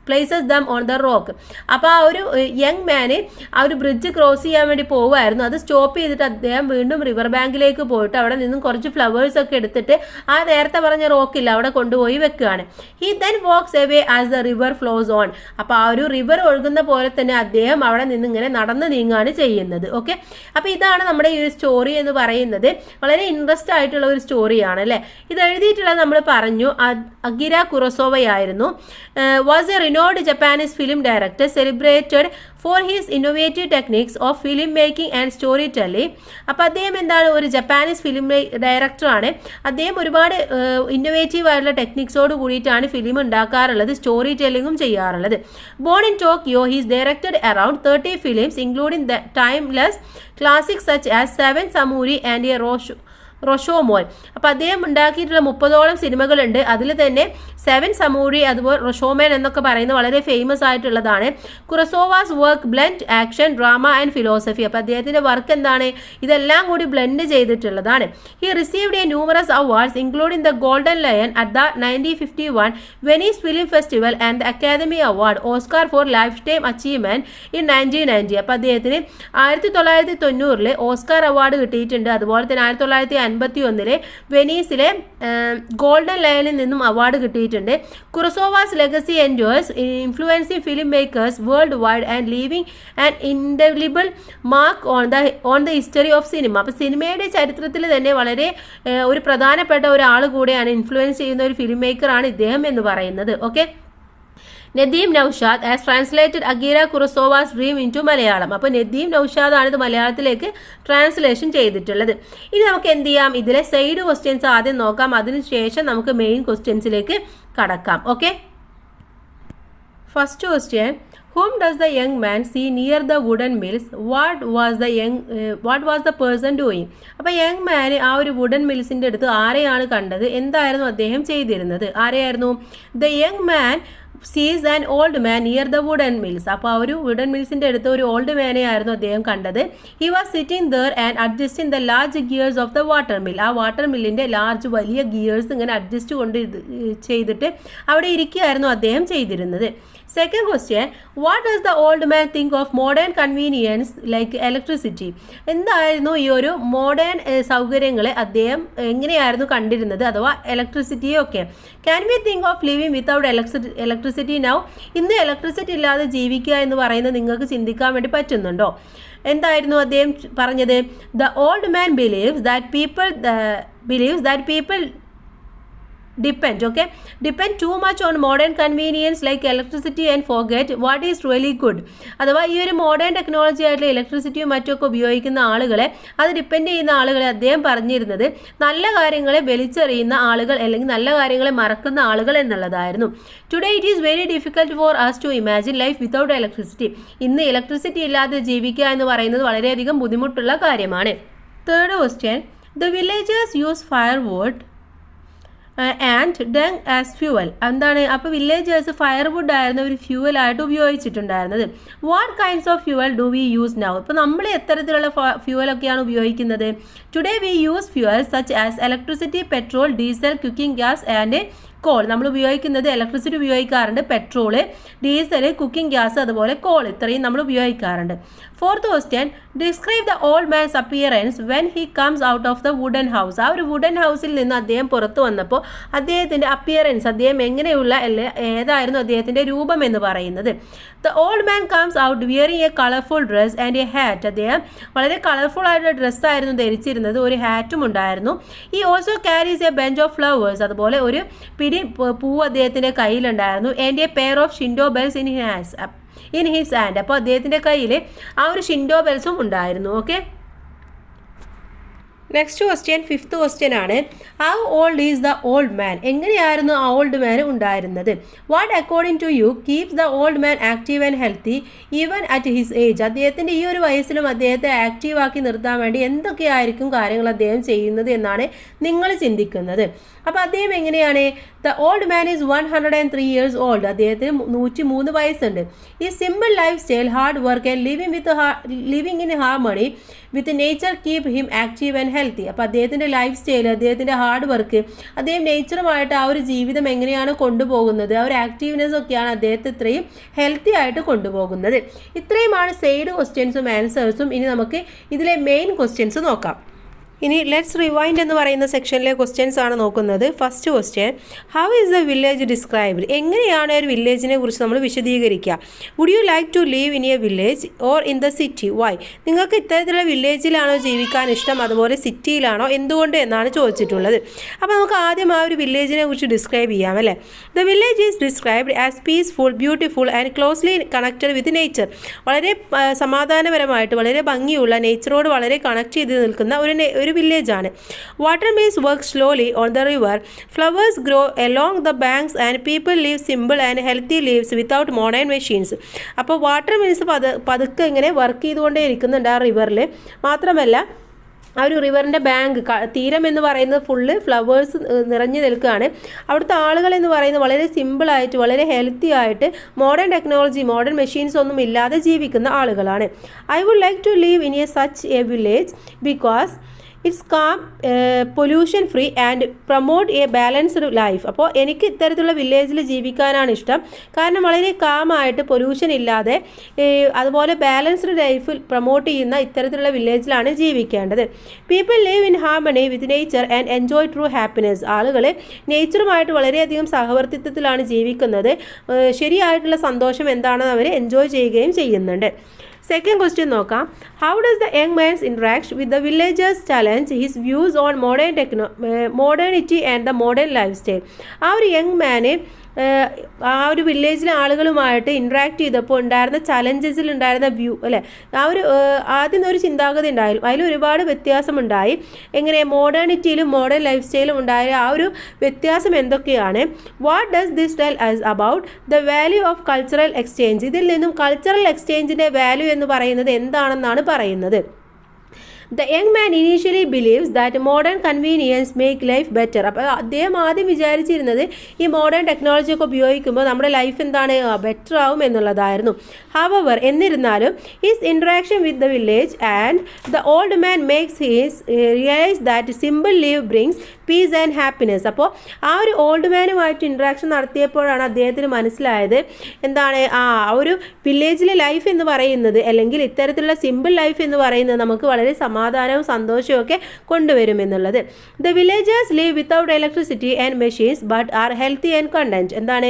places them on the rock. അപ്പോൾ ആ ഒരു യങ് മാന് ആ ഒരു ബ്രിഡ്ജ് ക്രോസ് ചെയ്യാൻ വേണ്ടി പോവുമായിരുന്നു. അത് സ്റ്റോപ്പ് ചെയ്തിട്ട് അദ്ദേഹം വീണ്ടും റിവർ ബാങ്കിലേക്ക് പോയിട്ട് അവിടെ നിന്നും കുറച്ച് ഫ്ലവേഴ്സ് ഒക്കെ എടുത്തിട്ട് ആ നേരത്തെ പറഞ്ഞ റോക്കില്ല അവിടെ കൊണ്ടുപോയി വെക്കുകയാണ്. He then walks away as the river flows on. അപ്പോൾ ആ ഒരു റിവർ ഒഴുകുന്ന പോലെ തന്നെ അദ്ദേഹം അവിടെ നിന്ന് ഇങ്ങനെ നടന്ന് നീങ്ങുകയാണ് ചെയ്യുന്നത്. ഓക്കെ, അപ്പോൾ ഇതാണ് നമ്മുടെ ഈ ഒരു സ്റ്റോറി എന്ന് പറയുന്നത്. വളരെ ഇൻട്രസ്റ്റ് ആയിട്ടുള്ള ഒരു സ്റ്റോറിയാണ് അല്ലേ. ഇത് എഴുതിയിട്ടുള്ളത് നമ്മൾ പറഞ്ഞു അകിര കുറോസോവയായിരുന്നു. Was a renowned Japanese film director celebrated for his innovative techniques of film making and storytelling. അപ്പോൾ അദ്ദേഹം എന്താണ്? ഒരു ജപ്പാനീസ് ഫിലിം ഡയറക്ടറാണ്. അദ്ദേഹം ഒരുപാട് ഇന്നോവേറ്റീവ് ആയിട്ടുള്ള ടെക്നിക്സോട് കൂടിയിട്ടാണ് ഫിലിം ഉണ്ടാക്കാറുള്ളത്, സ്റ്റോറി ടെല്ലിങ്ങും ചെയ്യാറുള്ളത്. Born in Tokyo he's directed around 30 films including the timeless classics such as 7 Samurai and a റൊഷോമോൻ. അപ്പോൾ അദ്ദേഹം ഉണ്ടാക്കിയിട്ടുള്ള 30ഓളം സിനിമകളുണ്ട്. അതിൽ തന്നെ 7 Samurai അതുപോലെ റൊഷോമോൻ എന്നൊക്കെ പറയുന്നത് വളരെ ഫേമസ് ആയിട്ടുള്ളതാണ്. Kurosawa's work blend action, drama and philosophy. അപ്പോൾ അദ്ദേഹത്തിൻ്റെ വർക്ക് എന്താണ്? ഇതെല്ലാം കൂടി ബ്ലെൻഡ് ചെയ്തിട്ടുള്ളതാണ്. He received a numerous awards including the Golden Lion at the 1951 Venice film festival and the Academy Award Oscar for lifetime achievement in 1990. അപ്പോൾ അദ്ദേഹത്തിന് 1990 Oscar award കിട്ടിയിട്ടുണ്ട്. അതുപോലെ തന്നെ 1951 വെനീസിലെ ഗോൾഡൻ ലയണിൽ നിന്നും അവാർഡ് കിട്ടിയിട്ടുണ്ട്. Kurosawa's legacy enjoys influencing filmmakers worldwide and leaving and indelible mark on the history of cinema. അപ്പോൾ സിനിമയുടെ ചരിത്രത്തിൽ തന്നെ വളരെ ഒരു പ്രധാനപ്പെട്ട ഒരാൾ കൂടെയാണ്, ഇൻഫ്ലുവൻസ് ചെയ്യുന്ന ഒരു ഫിലിം മേക്കറാണ് ഇദ്ദേഹം എന്ന് പറയുന്നത്. Okay, Nadeem Naushad as translated Akira Kurosawa's dream into Malayalam. അപ്പോൾ നദീം നൌഷാദ് ആണ് ഇത് മലയാളത്തിലേക്ക് ട്രാൻസ്ലേഷൻ ചെയ്തിട്ടുള്ളത്. ഇനി നമുക്ക് എന്ത് ചെയ്യാം? ഇതിലെ സൈഡ് ക്വസ്റ്റ്യൻസ് ആദ്യം നോക്കാം, അതിനുശേഷം നമുക്ക് മെയിൻ ക്വസ്റ്റ്യൻസിലേക്ക് കടക്കാം. Okay, first question, whom does the young man see near the wooden mills? What was the person doing? അപ്പോൾ യങ് മാൻ ആ ഒരു വുഡൻ മിൽസിൻ്റെ അടുത്ത് ആരെയാണ് കണ്ടത്? എന്തായിരുന്നു അദ്ദേഹം ചെയ്തിരുന്നത്? ആരെയായിരുന്നു? The young man sees an old man near the wooden mills. അപ്പോൾ ആ ഒരു വുഡൻ മിൽസിൻ്റെ അടുത്ത് ഒരു ഓൾഡ് മാനെ ആയിരുന്നു അദ്ദേഹം കണ്ടത്. He was sitting there and adjusting the large gears of the water mill. ആ വാട്ടർ മില്ലിൻ്റെ വലിയ ഗിയേഴ്സ് ഇങ്ങനെ അഡ്ജസ്റ്റ് ചെയ്തിട്ട് അവിടെ ഇരിക്കുകയായിരുന്നു അദ്ദേഹം ചെയ്തിരുന്നത്. Second question, what does the old man think of modern convenience like electricity? എന്തായിരുന്നു ഈ ഒരു മോഡേൺ സൗകര്യങ്ങളെ അദ്ദേഹം എങ്ങനെയായിരുന്നു കണ്ടിരുന്നത്, അഥവാ ഇലക്ട്രിസിറ്റിയൊക്കെ? Can we think of living without electricity now? ഇന്ന് ഇലക്ട്രിസിറ്റി ഇല്ലാതെ ജീവിക്കുക എന്ന് പറയുന്നത് നിങ്ങൾക്ക് ചിന്തിക്കാൻ വേണ്ടി പറ്റുന്നുണ്ടോ? എന്തായിരുന്നു അദ്ദേഹം പറഞ്ഞത്? The old man believes that people depend too much on modern convenience like electricity and forget what is really good. അഥവാ ഈ ഒരു മോഡേൺ ടെക്നോളജി ആയിട്ടുള്ള ഇലക്ട്രിസിറ്റിയും മറ്റൊക്കെ ഉപയോഗിക്കുന്ന ആളുകളെ, അത് ഡിപ്പെൻഡ് ചെയ്യുന്ന ആളുകളെ അദ്ദേഹം പറഞ്ഞിരുന്നത് നല്ല കാര്യങ്ങളെ വലിച്ചെറിയുന്ന ആളുകൾ അല്ലെങ്കിൽ നല്ല കാര്യങ്ങളെ മറക്കുന്ന ആളുകൾ എന്നുള്ളതായിരുന്നു. Today it is very difficult for us to imagine life without electricity. ഇന്ന് ഇലക്ട്രിസിറ്റി ഇല്ലാതെ ജീവിക്കുക എന്ന് പറയുന്നത് വളരെയധികം ബുദ്ധിമുട്ടുള്ള കാര്യമാണ്. Third question, the villagers use firewood and dung as fuel. എന്താണ്? അപ്പോൾ വില്ലേജേഴ്സ് ഫയർവുഡ് ആയിരുന്നു ഒരു ഫ്യൂവലായിട്ട് ഉപയോഗിച്ചിട്ടുണ്ടായിരുന്നത്. What kinds of fuel do we use now? ഇപ്പോൾ നമ്മൾ എത്തരത്തിലുള്ള ഫ്യൂവലൊക്കെയാണ് ഉപയോഗിക്കുന്നത്? Today we use fuel such as electricity, petrol, diesel, cooking gas and coal. നമ്മൾ ഉപയോഗിക്കുന്നത് ഇലക്ട്രിസിറ്റി ഉപയോഗിക്കാറുണ്ട്, പെട്രോള്, ഡീസൽ, കുക്കിംഗ് ഗ്യാസ്, അതുപോലെ കോൾ, ഇത്രയും നമ്മൾ ഉപയോഗിക്കാറുണ്ട്. Fourth question, describe the old man's appearance when he comes out of the wooden house. ആ ഒരു wooden ഹൗസിൽ നിന്ന് അദ്ദേഹം പുറത്തു വന്നപ്പോൾ അദ്ദേഹത്തിൻ്റെ അപ്പിയറൻസ്, അദ്ദേഹം എങ്ങനെയുള്ള ഏതായിരുന്നു അദ്ദേഹത്തിൻ്റെ രൂപം എന്ന് പറയുന്നത്? The old man comes out wearing a colourful dress and a hat. അദ്ദേഹം വളരെ കളർഫുൾ ആയിട്ടുള്ള ഡ്രസ്സായിരുന്നു ധരിച്ചിരുന്നത്, ഒരു ഹാറ്റും ഉണ്ടായിരുന്നു. He also carries a bunch of flowers. അതുപോലെ ഒരു പിടി പൂവ് അദ്ദേഹത്തിൻ്റെ കയ്യിലുണ്ടായിരുന്നു. And a pair of Shinto bells in his hand. അപ്പോൾ അദ്ദേഹത്തിൻ്റെ കയ്യിൽ ആ ഒരു ഷിൻഡോ ബെൽസും ഉണ്ടായിരുന്നു. Okay, next question, fifth question ആണ്, how old is the old man? എങ്ങനെയായിരുന്നു ആ ഓൾഡ് മാൻ ഉണ്ടായിരുന്നത്? What according to you keeps the old man active and healthy even at his age? അദ്ദേഹത്തിൻ്റെ ഈ ഒരു വയസ്സിലും അദ്ദേഹത്തെ ആക്റ്റീവാക്കി നിർത്താൻ വേണ്ടി എന്തൊക്കെയായിരിക്കും കാര്യങ്ങൾ അദ്ദേഹം ചെയ്യുന്നത് എന്നാണ് നിങ്ങൾ ചിന്തിക്കുന്നത്. അപ്പോൾ അദ്ദേഹം എങ്ങനെയാണ്? The old man is 103 years old. അദ്ദേഹത്തിന് 103 വയസ്സുണ്ട്. ഈ simple life style, hard work and living in harmony with nature keep him active and healthy. അപ്പോൾ അദ്ദേഹത്തിൻ്റെ ലൈഫ് സ്റ്റൈൽ, അദ്ദേഹത്തിൻ്റെ ഹാർഡ് വർക്ക്, അദ്ദേഹം നേച്ചറുമായിട്ട് ആ ഒരു ജീവിതം എങ്ങനെയാണ് കൊണ്ടുപോകുന്നത്, ആ ഒരു ആക്റ്റീവ്നെസ് ഒക്കെയാണ് അദ്ദേഹത്തെ ഇത്രയും ഹെൽത്തി ആയിട്ട് കൊണ്ടുപോകുന്നത്. ഇത്രയുമാണ് സൈഡ് ക്വസ്റ്റ്യൻസും ആൻസേഴ്സും. ഇനി നമുക്ക് ഇതിലെ മെയിൻ ക്വസ്റ്റ്യൻസ് നോക്കാം. ഇനി ലെറ്റ്സ് റിവൈൻഡ് എന്ന് പറയുന്ന സെക്ഷനിലെ ക്വസ്റ്റ്യൻസ് ആണ് നോക്കുന്നത്. First question, how is the village described? എങ്ങനെയാണ് ഒരു വില്ലേജിനെ കുറിച്ച് നമ്മൾ വിശദീകരിക്കുക? Would you like to live in a village or in the city? Why? നിങ്ങൾക്ക് ഇത്തരത്തിലുള്ള വില്ലേജിലാണോ ജീവിക്കാൻ ഇഷ്ടം, അതുപോലെ സിറ്റിയിലാണോ, എന്തുകൊണ്ട് എന്നാണ് ചോദിച്ചിട്ടുള്ളത്. അപ്പോൾ നമുക്ക് ആദ്യം ആ ഒരു വില്ലേജിനെ കുറിച്ച് ഡിസ്ക്രൈബ് ചെയ്യാം അല്ലേ. The village is described as peaceful, beautiful and closely connected with nature. വളരെ സമാധാനപരമായിട്ട്, വളരെ ഭംഗിയുള്ള, നേച്ചറോട് വളരെ കണക്ട് ചെയ്ത് നിൽക്കുന്ന ഒരു വില്ലേജാണ്. Water mills work slowly on the river. Flowers grow along the banks and people live simple and healthy lives without modern machines. അപ്പോൾ water mills പതുക്കെ ഇങ്ങനെ വർക്ക് ചെയ്തുകൊണ്ടേ ഇരിക്കുന്നുണ്ട് ആ റിവറിൽ. മാത്രമല്ല ആ ഒരു റിവറിൻ്റെ ബാങ്ക്, തീരം എന്ന് പറയുന്നത് ഫുള്ള് ഫ്ലവേഴ്സ് നിറഞ്ഞു നിൽക്കുകയാണ്. അവിടുത്തെ ആളുകൾ എന്ന് പറയുന്നത് വളരെ സിമ്പിളായിട്ട്, വളരെ ഹെൽത്തി ആയിട്ട്, മോഡേൺ ടെക്നോളജി, മോഡേൺ മെഷീൻസ് ഒന്നും ഇല്ലാതെ ജീവിക്കുന്ന ആളുകളാണ്. I would like to live in a such a village because it's calm, pollution free and promote a balanced life. അപ്പോൾ എനിക്ക് ഇത്തരത്തിലുള്ള വില്ലേജിൽ ജീവിക്കാനാണ് ഇഷ്ടം. കാരണം വളരെ കാമായിട്ട്, പൊല്യൂഷൻ ഇല്ലാതെ, അതുപോലെ ബാലൻസ്ഡ് ലൈഫ് പ്രൊമോട്ട് ചെയ്യുന്ന ഇത്തരത്തിലുള്ള വില്ലേജിലാണ് ജീവിക്കേണ്ടത്. People live in harmony with nature and enjoy true happiness. ആളുകൾ നേച്ചറുമായിട്ട് വളരെയധികം സഹവർത്തിത്വത്തിലാണ് ജീവിക്കുന്നത്. ശരിയായിട്ടുള്ള സന്തോഷം എന്താണെന്ന് അവർ എൻജോയ് ചെയ്യുകയും ചെയ്യുന്നുണ്ട്. സെക്കൻഡ് ക്വസ്റ്റ്യൻ നോക്കാം. How does the young man's interact with the villagers challenge his views on modernity and the modern life style? ആ ഒരു യങ് മാന് ആ ഒരു വില്ലേജിലെ ആളുകളുമായിട്ട് ഇൻട്രാക്ട് ചെയ്തപ്പോൾ ഉണ്ടായിരുന്ന ചലഞ്ചസിൽ ഉണ്ടായിരുന്ന വ്യൂ അല്ലേ, ആ ഒരു ആദ്യം ഒരു ചിന്താഗതി ഉണ്ടായിരുന്നു, അതിൽ ഒരുപാട് വ്യത്യാസമുണ്ടായി. എങ്ങനെ മോഡേണിറ്റിയിലും മോഡേൺ ലൈഫ് സ്റ്റൈലും ഉണ്ടായ ആ ഒരു വ്യത്യാസം എന്തൊക്കെയാണ്? What does this tell us about the value of cultural exchange? ഇതിൽ നിന്നും കൾച്ചറൽ എക്സ്ചേഞ്ചിൻ്റെ വാല്യൂ എന്ന് പറയുന്നത് എന്താണെന്നാണ് പറയുന്നത്. The young man initially believes that modern convenience make life better. അപ്പോൾ അദ്ദേഹം ആദ്യം വിചാരിച്ചിരുന്നത് ഈ മോഡേൺ ടെക്നോളജി ഒക്കെ ഉപയോഗിക്കുമ്പോൾ നമ്മുടെ ലൈഫ് എന്താണ് ബെറ്റർ ആവും എന്നുള്ളതായിരുന്നു. ഹവർ എന്നിരുന്നാലും his interaction with the village and the old man makes his realise that simple leave brings piece and happiness. അപ്പോൾ ആ ഒരു ഓൾഡ് മാനുമായിട്ട് ഇൻട്രാക്ഷൻ നടത്തിയപ്പോഴാണ് അദ്ദേഹത്തിന് മനസ്സിലായത് എന്താണ് ഒരു വില്ലേജിലെ ലൈഫ് എന്ന് പറയുന്നത്, അല്ലെങ്കിൽ ഇത്തരത്തിലുള്ള സിമ്പിൾ ലൈഫ് എന്ന് പറയുന്നത് നമുക്ക് വളരെ സമാധാനവും സന്തോഷവും ഒക്കെ കൊണ്ടുവരുമെന്നുള്ളത്. The villagers live without electricity and machines but are healthy and content. എന്താണ്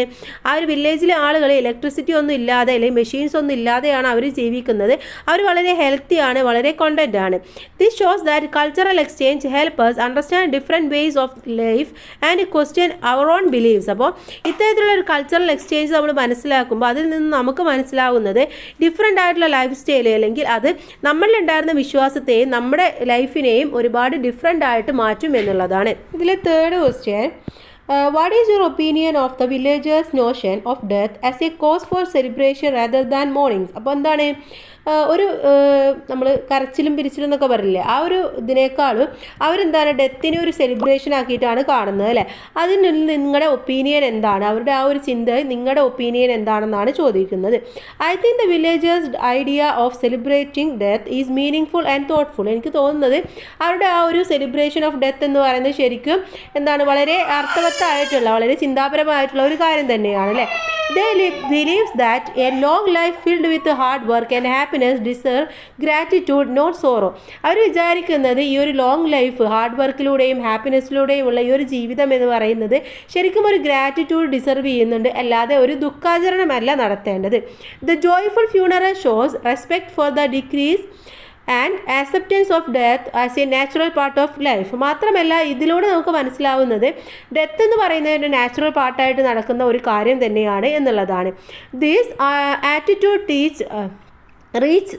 ആ ഒരു വില്ലേജിലെ ആളുകൾ ഇലക്ട്രിസിറ്റി ഒന്നും ഇല്ലാതെ അല്ലെങ്കിൽ മെഷീൻസ് ഒന്നും ഇല്ലാതെയാണ് അവർ ജീവിക്കുന്നത്. അവർ വളരെ ഹെൽത്തിയാണ്, വളരെ കോണ്ടന്റ് ആണ്. This shows that cultural exchange help us understand different ways of life and question our own beliefs. അപ്പോൾ ഇത്തരത്തിലുള്ള ഒരു കൾച്ചറൽ എക്സ്ചേഞ്ച് നമ്മൾ മനസ്സിലാക്കുമ്പോൾ അതിൽ നിന്ന് നമുക്ക് മനസ്സിലാവുന്നത് ഡിഫറെൻ്റ് ആയിട്ടുള്ള ലൈഫ് സ്റ്റൈൽ അല്ലെങ്കിൽ അത് നമ്മളിലുണ്ടായിരുന്ന വിശ്വാസത്തെയും നമ്മുടെ ലൈഫിനെയും ഒരുപാട് ഡിഫറെൻ്റ് ആയിട്ട് മാറ്റും എന്നുള്ളതാണ്. ഇതിലെ third question, what is your opinion of the villagers notion of death as a cause for celebration rather than mourning. അപ്പോൾ എന്താണ് ഒരു നമ്മൾ കരച്ചിലും പിരിച്ചിലും എന്നൊക്കെ പറയില്ലേ, ആ ഒരു ഇതിനേക്കാളും അവരെന്താണ് ഡെത്തിനെ ഒരു സെലിബ്രേഷൻ ആക്കിയിട്ടാണ് കാണുന്നത് അല്ലേ. അതിന് നിങ്ങളുടെ ഒപ്പീനിയൻ എന്താണ്, അവരുടെ ആ ഒരു ചിന്ത നിങ്ങളുടെ ഒപ്പീനിയൻ എന്താണെന്നാണ് ചോദിക്കുന്നത്. I think the villagers idea of celebrating death is meaning full and thoughtful. എനിക്ക് തോന്നുന്നത് അവരുടെ ആ ഒരു സെലിബ്രേഷൻ ഓഫ് ഡെത്ത് എന്ന് പറയുന്നത് ശരിക്കും എന്താണ് വളരെ അർത്ഥവത്തായിട്ടുള്ള വളരെ ചിന്താപരമായിട്ടുള്ള ഒരു കാര്യം തന്നെയാണ് അല്ലേ. They believes that a long life filled with hard work and happiness deserve gratitude, not sorrow. അവർ വിചാരിക്കുന്നത് ഈ ഒരു ലോങ് ലൈഫ് ഹാർഡ് വർക്കിലൂടെയും ഹാപ്പിനെസ്സിലൂടെയും ഉള്ള ഈ ഒരു ജീവിതം എന്ന് പറയുന്നത് ശരിക്കും ഒരു ഗ്രാറ്റിറ്റ്യൂഡ് ഡിസർവ് ചെയ്യുന്നുണ്ട്, അല്ലാതെ ഒരു ദുഃഖാചരണമല്ല നടത്തേണ്ടത്. The joyful funeral shows respect for the decrease and acceptance of death as A natural part of life. മാത്രമല്ല ഇതിലൂടെ നമുക്ക് മനസ്സിലാവുന്നത് ഡെത്ത് എന്ന് പറയുന്നത് ഒരു നാച്ചുറൽ പാർട്ടായിട്ട് നടക്കുന്ന ഒരു കാര്യം തന്നെയാണ് എന്നുള്ളതാണ്. This attitude reach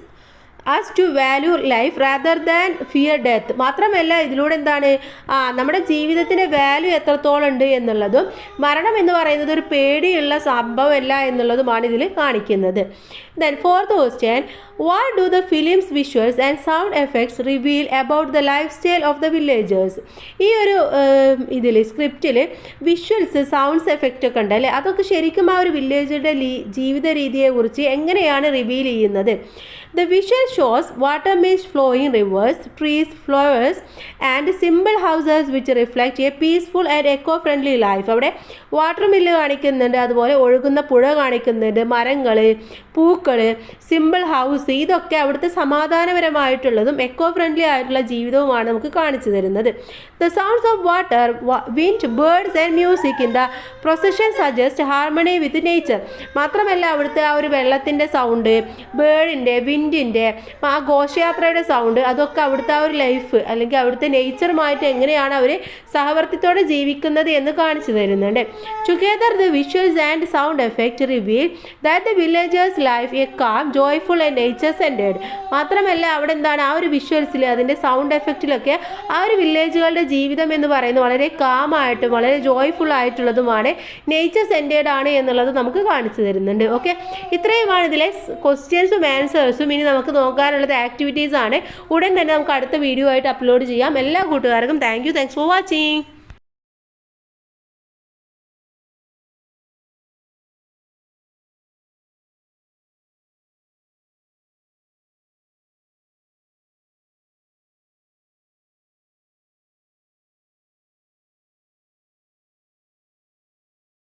us to value life rather than fear death. മാത്രമല്ല ഇതിലൂടെ എന്താണ് നമ്മുടെ ജീവിതത്തിൻ്റെ വാല്യൂ എത്രത്തോളം ഉണ്ട് എന്നുള്ളതും മരണം എന്ന് പറയുന്നത് ഒരു പേടിയുള്ള സംഭവമല്ല എന്നുള്ളതുമാണ് ഇതിൽ കാണിക്കുന്നത്. Then fourth question, what do the film's visuals and sound effects reveal about the lifestyle of the villagers? ഈ ഒരു ഇതിൽ സ്ക്രിപ്റ്റിൽ വിഷ്വൽസ് സൗണ്ട്സ് എഫക്റ്റ് ഒക്കെ ഉണ്ട് അല്ലേ, അതൊക്കെ ശരിക്കും ആ ഒരു വില്ലേജുടെ ജീവിത രീതിയെക്കുറിച്ച് എങ്ങനെയാണ് റിവീൽ ചെയ്യുന്നത്. The visual shows water mills flowing rivers, trees, flowers and simple houses which reflect a peaceful and eco-friendly life. അവിടെ വാട്ടർ മില്ല് കാണിക്കുന്നുണ്ട്, അതുപോലെ ഒഴുകുന്ന പുഴ കാണിക്കുന്നുണ്ട്, മരങ്ങൾ, പൂക്കൾ, സിമ്പിൾ ഹൗസ്, ഇതൊക്കെ അവിടുത്തെ സമാധാനപരമായിട്ടുള്ളതും എക്കോ ഫ്രണ്ട്ലി ആയിട്ടുള്ള ജീവിതവുമാണ് നമുക്ക് കാണിച്ചു തരുന്നത്. The sounds of water, wind, birds and music in the procession suggest harmony with nature. മാത്രമല്ല അവിടുത്തെ ആ ഒരു വെള്ളത്തിൻ്റെ സൗണ്ട്, ബേർഡിൻ്റെ, വിൻഡിൻ്റെ, ആ ഘോഷയാത്രയുടെ സൗണ്ട്, അതൊക്കെ അവിടുത്തെ ആ ഒരു ലൈഫ് അല്ലെങ്കിൽ അവിടുത്തെ നേച്ചറുമായിട്ട് എങ്ങനെയാണ് അവർ സഹവർത്തിത്തോടെ ജീവിക്കുന്നത് എന്ന് കാണിച്ചു തരുന്നുണ്ട്. Together the visuals and sound effect reveal that the villagers life a calm, joyful and nature-centered. മാത്രമല്ല അവിടെ എന്താണ് ആ ഒരു വിഷ്വൽസിൽ അതിൻ്റെ സൗണ്ട് എഫക്റ്റിലൊക്കെ ആ ഒരു വില്ലേജുകളുടെ ജീവിതം എന്ന് പറയുന്നത് വളരെ കാമായിട്ടും വളരെ ജോയ്ഫുൾ ആയിട്ടുള്ളതുമാണ്, നേച്ചർ സെൻറ്റേർഡ് ആണ് എന്നുള്ളത് നമുക്ക് കാണിച്ചു തരുന്നുണ്ട്. ഓക്കെ, ഇത്രയുമാണ് ഇതിലെ ക്വസ്റ്റ്യൻസും ആൻസേഴ്സും. ഇനി നമുക്ക് നോക്കാനുള്ളത് ആക്ടിവിറ്റീസ് ആണ്. ഉടൻ തന്നെ നമുക്ക് അടുത്ത വീഡിയോ ആയിട്ട് അപ്ലോഡ് ചെയ്യാം. എല്ലാ കൂട്ടുകാർക്കും താങ്ക്സ് ഫോർ വാച്ചിങ്.